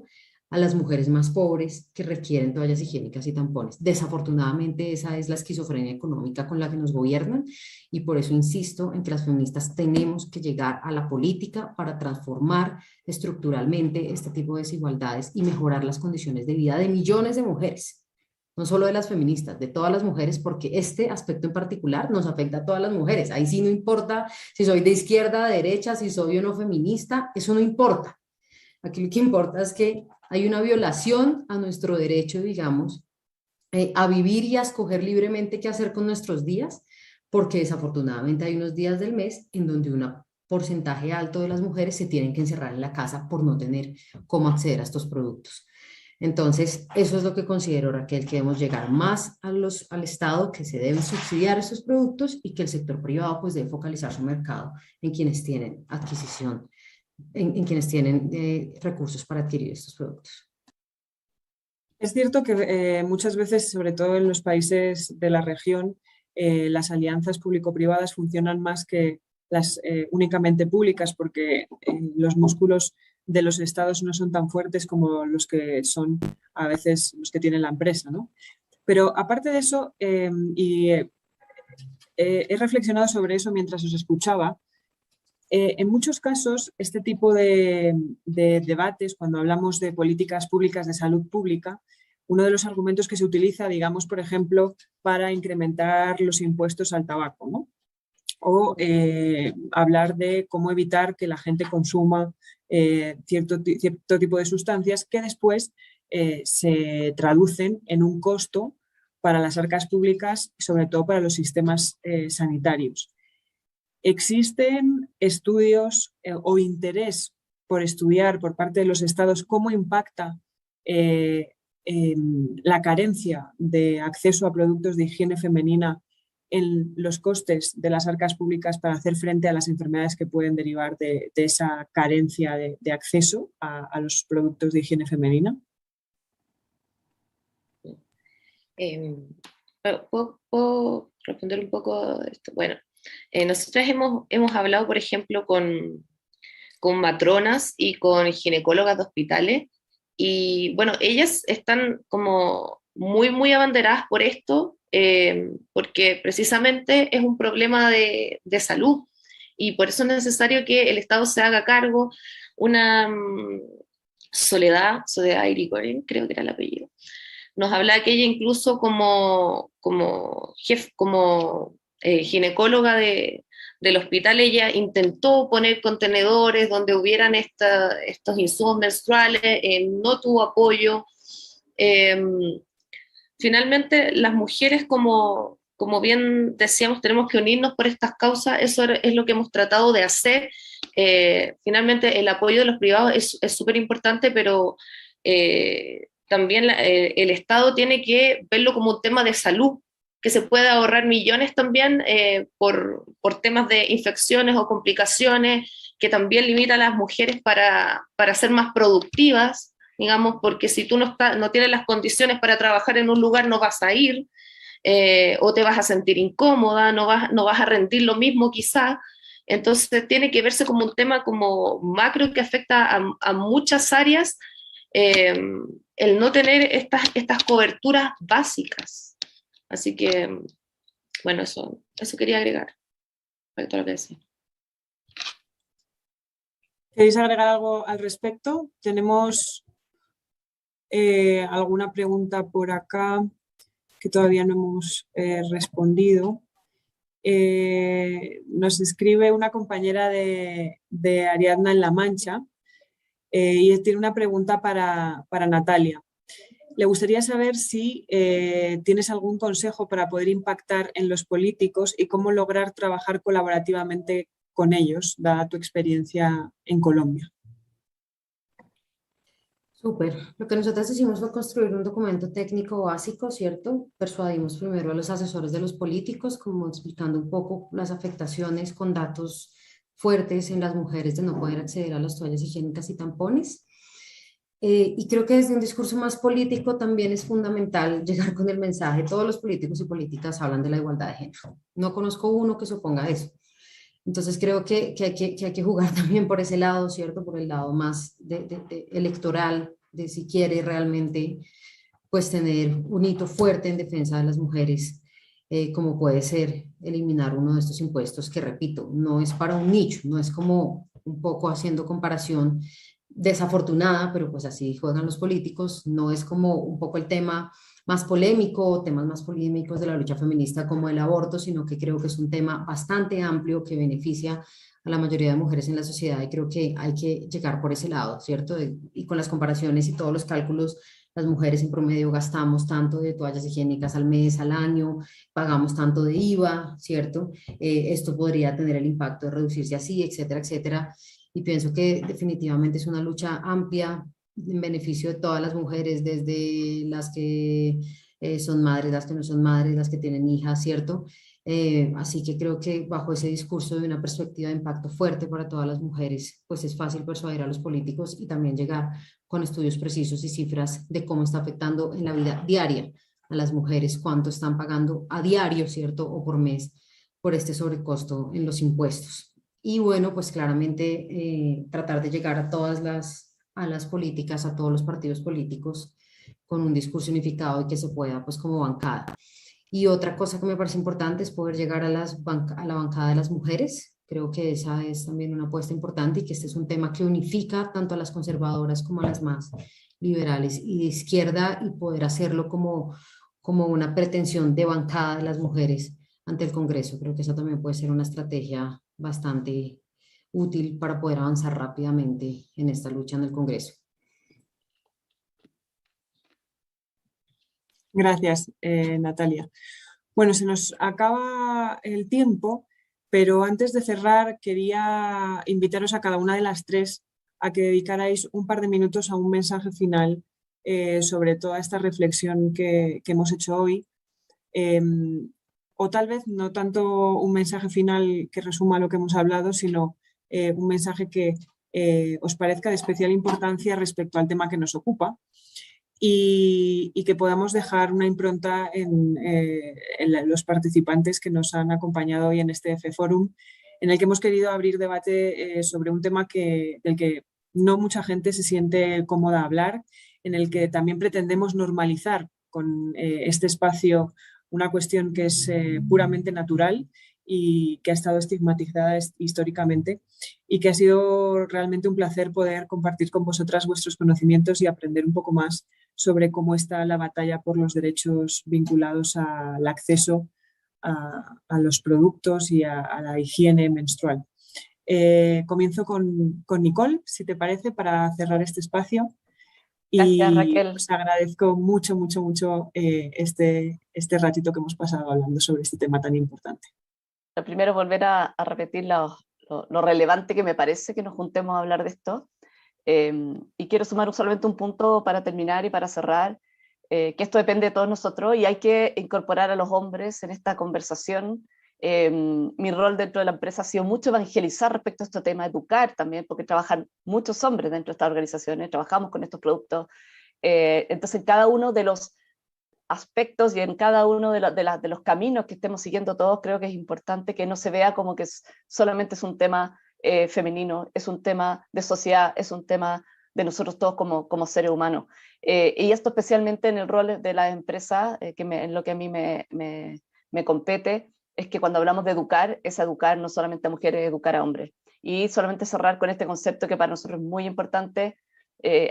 a las mujeres más pobres que requieren toallas higiénicas y tampones. Desafortunadamente esa es la esquizofrenia económica con la que nos gobiernan y por eso insisto en que las feministas tenemos que llegar a la política para transformar estructuralmente este tipo de desigualdades y mejorar las condiciones de vida de millones de mujeres. no solo de las feministas, de todas las mujeres, porque este aspecto en particular nos afecta a todas las mujeres. Ahí sí no importa si soy de izquierda, de derecha, si soy o no feminista, eso no importa. Aquí lo que importa es que hay una violación a nuestro derecho, digamos, a vivir y a escoger libremente qué hacer con nuestros días, porque desafortunadamente hay unos días del mes en donde un porcentaje alto de las mujeres se tienen que encerrar en la casa por no tener cómo acceder a estos productos. Entonces, eso es lo que considero, Raquel, que debemos llegar más al Estado, que se deben subsidiar estos productos y que el sector privado pues debe focalizar su mercado en quienes tienen adquisición, en quienes tienen recursos para adquirir estos productos. Es cierto que muchas veces, sobre todo en los países de la región, las alianzas público-privadas funcionan más que las únicamente públicas, porque los músculos de los estados no son tan fuertes como los que son a veces los que tiene la empresa, ¿no? Pero aparte de eso, he reflexionado sobre eso mientras os escuchaba. En muchos casos, este tipo de debates, cuando hablamos de políticas públicas de salud pública, uno de los argumentos que se utiliza, digamos, por ejemplo, para incrementar los impuestos al tabaco, ¿no? O hablar de cómo evitar que la gente consuma cierto tipo de sustancias que después se traducen en un costo para las arcas públicas y sobre todo para los sistemas sanitarios. ¿Existen estudios o interés por estudiar por parte de los estados cómo impacta la carencia de acceso a productos de higiene femenina en los costes de las arcas públicas para hacer frente a las enfermedades que pueden derivar de esa carencia de acceso a los productos de higiene femenina? ¿Puedo responder un poco esto? Bueno, nosotros hemos hablado, por ejemplo, con matronas y con ginecólogas de hospitales, y bueno, ellas están como muy, muy abanderadas por esto, porque precisamente es un problema de salud, y por eso es necesario que el Estado se haga cargo. Una Soledad Irigoyen, creo que era el apellido, nos habla que ella incluso como ginecóloga del hospital, ella intentó poner contenedores donde hubieran estos insumos menstruales, no tuvo apoyo. Finalmente, las mujeres, como bien decíamos, tenemos que unirnos por estas causas. Eso es lo que hemos tratado de hacer. Finalmente, el apoyo de los privados es súper importante, pero también el Estado tiene que verlo como un tema de salud, que se puede ahorrar millones también por temas de infecciones o complicaciones, que también limita a las mujeres para ser más productivas, digamos, porque si tú no tienes las condiciones para trabajar en un lugar, no vas a ir, o te vas a sentir incómoda, no vas a rendir lo mismo quizá. Entonces tiene que verse como un tema como macro que afecta a muchas áreas, el no tener estas coberturas básicas. Así que, bueno, eso quería agregar respecto a lo que decía. ¿Queréis agregar algo al respecto? Tenemos alguna pregunta por acá que todavía no hemos respondido. Nos escribe una compañera de Ariadna en La Mancha y tiene una pregunta para Natalia. Le gustaría saber si tienes algún consejo para poder impactar en los políticos y cómo lograr trabajar colaborativamente con ellos, dada tu experiencia en Colombia. Súper. Lo que nosotros hicimos fue construir un documento técnico básico, ¿cierto? Persuadimos primero a los asesores de los políticos, como explicando un poco las afectaciones con datos fuertes en las mujeres de no poder acceder a las toallas higiénicas y tampones. Y creo que desde un discurso más político también es fundamental llegar con el mensaje. Todos los políticos y políticas hablan de la igualdad de género. No conozco uno que se oponga a eso. Entonces creo que hay que jugar también por ese lado, ¿cierto? Por el lado más electoral, de si quiere realmente pues tener un hito fuerte en defensa de las mujeres, como puede ser eliminar uno de estos impuestos que, repito, no es para un nicho, no es como un poco haciendo comparación desafortunada, pero pues así juegan los políticos, no es como un poco el tema más polémico, temas más polémicos de la lucha feminista como el aborto, sino que creo que es un tema bastante amplio que beneficia a la mayoría de mujeres en la sociedad y creo que hay que llegar por ese lado, ¿cierto? Y con las comparaciones y todos los cálculos, las mujeres en promedio gastamos tanto de toallas higiénicas al mes, al año, pagamos tanto de IVA, ¿cierto? Esto podría tener el impacto de reducirse así, etcétera, etcétera. Y pienso que definitivamente es una lucha amplia en beneficio de todas las mujeres, desde las que son madres, las que no son madres, las que tienen hijas, ¿cierto? Así que creo que bajo ese discurso de una perspectiva de impacto fuerte para todas las mujeres, pues es fácil persuadir a los políticos y también llegar con estudios precisos y cifras de cómo está afectando en la vida diaria a las mujeres, cuánto están pagando a diario, ¿cierto? O por mes por este sobrecosto en los impuestos. Y bueno, pues claramente tratar de llegar a todas a las políticas, a todos los partidos políticos con un discurso unificado y que se pueda, pues como bancada. Y otra cosa que me parece importante es poder llegar a a la bancada de las mujeres. Creo que esa es también una apuesta importante y que este es un tema que unifica tanto a las conservadoras como a las más liberales y de izquierda y poder hacerlo como una pretensión de bancada de las mujeres ante el Congreso. Creo que esa también puede ser una estrategia bastante útil para poder avanzar rápidamente en esta lucha en el Congreso. Gracias, Natalia. Bueno, se nos acaba el tiempo, pero antes de cerrar quería invitaros a cada una de las tres a que dedicarais un par de minutos a un mensaje final sobre toda esta reflexión que hemos hecho hoy. O tal vez no tanto un mensaje final que resuma lo que hemos hablado, sino un mensaje que os parezca de especial importancia respecto al tema que nos ocupa. Y que podamos dejar una impronta en los participantes que nos han acompañado hoy en este F-Forum, en el que hemos querido abrir debate sobre un tema del que no mucha gente se siente cómoda a hablar, en el que también pretendemos normalizar con este espacio una cuestión que es puramente natural y que ha estado estigmatizada históricamente y que ha sido realmente un placer poder compartir con vosotras vuestros conocimientos y aprender un poco más sobre cómo está la batalla por los derechos vinculados al acceso a los productos y a la higiene menstrual. Comienzo con Nicole, si te parece, para cerrar este espacio. Gracias, Y Raquel. os agradezco mucho este ratito que hemos pasado hablando sobre este tema tan importante. Lo primero, volver a repetir lo relevante que me parece que nos juntemos a hablar de esto. Y quiero sumar solamente un punto para terminar y para cerrar, que esto depende de todos nosotros y hay que incorporar a los hombres en esta conversación. Mi rol dentro de la empresa ha sido mucho evangelizar respecto a este tema, educar también, porque trabajan muchos hombres dentro de estas organizaciones, trabajamos con estos productos. Entonces, en cada uno de los aspectos y en cada uno de los caminos que estemos siguiendo todos, creo que es importante que no se vea como que solamente es un tema femenino, es un tema de sociedad, es un tema de nosotros todos como seres humanos. Y esto especialmente en el rol de la empresa, en lo que a mí me compete, es que cuando hablamos de educar, es educar no solamente a mujeres, educar a hombres. Y solamente cerrar con este concepto que para nosotros es muy importante.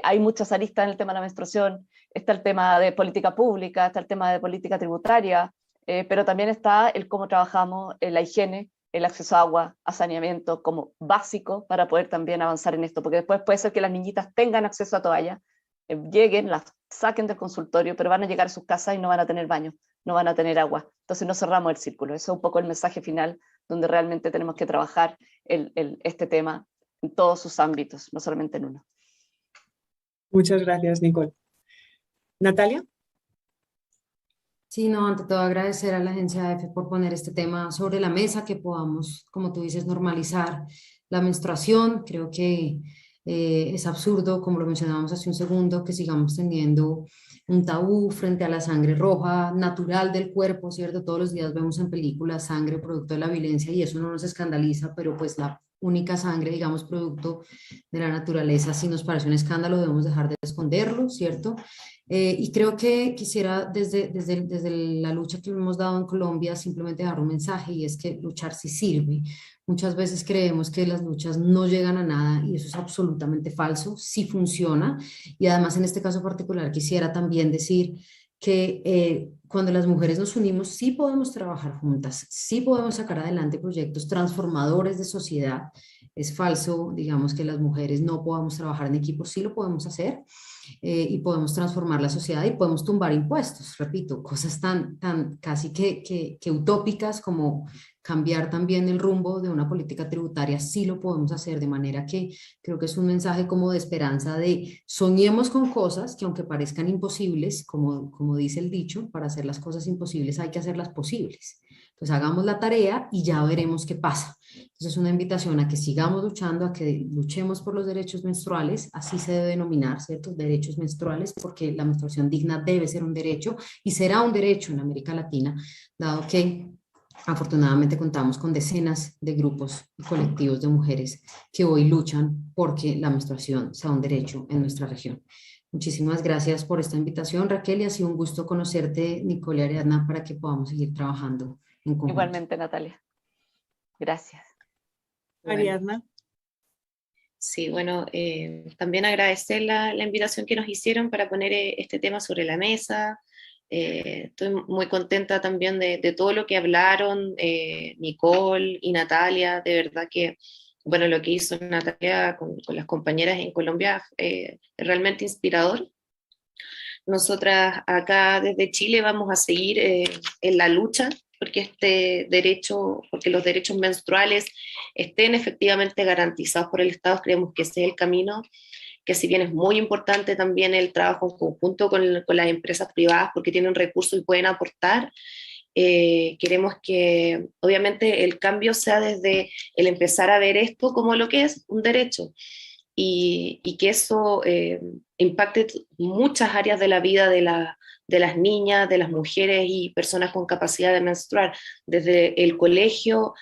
Hay muchas aristas en el tema de la menstruación, está el tema de política pública, está el tema de política tributaria, pero también está el cómo trabajamos en la higiene, el acceso a agua, a saneamiento como básico para poder también avanzar en esto, porque después puede ser que las niñitas tengan acceso a toallas, lleguen, las saquen del consultorio, pero van a llegar a sus casas y no van a tener baño, no van a tener agua, entonces no cerramos el círculo. Eso es un poco el mensaje final donde realmente tenemos que trabajar este tema en todos sus ámbitos, no solamente en uno. Muchas gracias, Nicole. Natalia. Sí, no, ante todo agradecer a la agencia EFE por poner este tema sobre la mesa, que podamos, como tú dices, normalizar la menstruación. Creo que es absurdo, como lo mencionábamos hace un segundo, que sigamos teniendo un tabú frente a la sangre roja natural del cuerpo, ¿cierto? Todos los días vemos en películas sangre producto de la violencia y eso no nos escandaliza, pero pues la única sangre, digamos, producto de la naturaleza, si nos parece un escándalo, debemos dejar de esconderlo, ¿cierto? Y creo que quisiera desde la lucha que hemos dado en Colombia simplemente dar un mensaje y es que luchar sí sirve. Muchas veces creemos que las luchas no llegan a nada y eso es absolutamente falso, sí funciona. Y además en este caso particular quisiera también decir que cuando las mujeres nos unimos sí podemos trabajar juntas, sí podemos sacar adelante proyectos transformadores de sociedad. Es falso, digamos, que las mujeres no podamos trabajar en equipo, sí lo podemos hacer, y podemos transformar la sociedad y podemos tumbar impuestos, repito, cosas tan casi que utópicas como cambiar también el rumbo de una política tributaria, sí lo podemos hacer, de manera que creo que es un mensaje como de esperanza, de soñemos con cosas que aunque parezcan imposibles, como dice el dicho, para hacer las cosas imposibles hay que hacerlas posibles. Entonces hagamos la tarea y ya veremos qué pasa. Entonces es una invitación a que sigamos luchando, a que luchemos por los derechos menstruales, así se debe denominar, ¿cierto? Derechos menstruales, porque la menstruación digna debe ser un derecho y será un derecho en América Latina, dado que afortunadamente contamos con decenas de grupos y colectivos de mujeres que hoy luchan porque la menstruación sea un derecho en nuestra región. Muchísimas gracias por esta invitación, Raquel, y ha sido un gusto conocerte, Nicole y Ariadna, para que podamos seguir trabajando en conjunto. Igualmente, Natalia. Gracias. Ariadna. Sí, bueno, también agradecer la invitación que nos hicieron para poner este tema sobre la mesa. Estoy muy contenta también de todo lo que hablaron Nicole y Natalia. De verdad que, bueno, lo que hizo Natalia con las compañeras en Colombia es realmente inspirador. Nosotras acá desde Chile vamos a seguir en la lucha porque los derechos menstruales estén efectivamente garantizados por el Estado. Creemos que ese es el camino, que si bien es muy importante también el trabajo en conjunto con las empresas privadas porque tienen recursos y pueden aportar, queremos que obviamente el cambio sea desde el empezar a ver esto como lo que es un derecho y que eso impacte muchas áreas de la vida de las niñas, de las mujeres y personas con capacidad de menstruar, desde el colegio,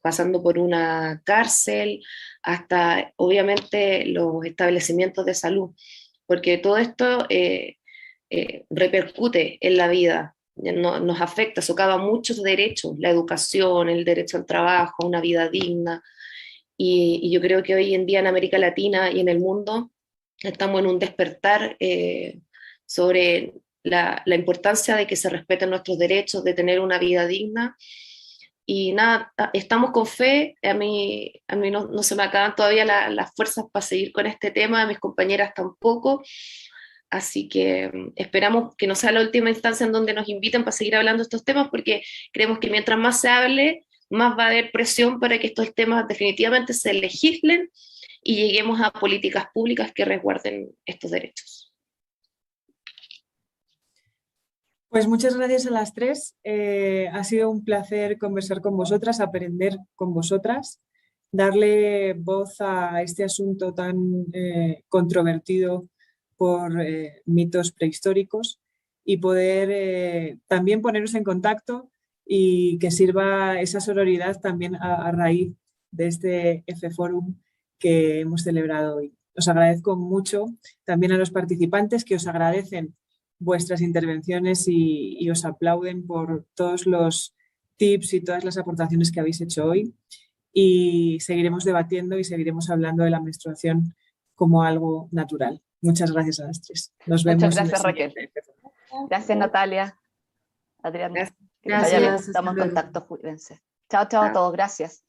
pasando por una cárcel, hasta obviamente los establecimientos de salud, porque todo esto repercute en la vida, nos afecta, socava muchos derechos, la educación, el derecho al trabajo, una vida digna, y yo creo que hoy en día en América Latina y en el mundo estamos en un despertar sobre la importancia de que se respeten nuestros derechos, de tener una vida digna. Y nada, estamos con fe. A mí no se me acaban todavía las fuerzas para seguir con este tema, a mis compañeras tampoco. Así que esperamos que no sea la última instancia en donde nos inviten para seguir hablando de estos temas, porque creemos que mientras más se hable, más va a haber presión para que estos temas definitivamente se legislen y lleguemos a políticas públicas que resguarden estos derechos. Pues muchas gracias a las tres. Ha sido un placer conversar con vosotras, aprender con vosotras, darle voz a este asunto tan controvertido por mitos prehistóricos y poder también ponernos en contacto y que sirva esa sororidad también a raíz de este F-Forum que hemos celebrado hoy. Os agradezco mucho también a los participantes que os agradecen vuestras intervenciones y os aplauden por todos los tips y todas las aportaciones que habéis hecho hoy, y seguiremos debatiendo y seguiremos hablando de la menstruación como algo natural. Muchas gracias a las tres. Nos vemos. Muchas gracias, Raquel. Gracias, Natalia. Adriana. Gracias. Gracias. Estamos en contacto, cuídense. Chao, chao a todos. Gracias.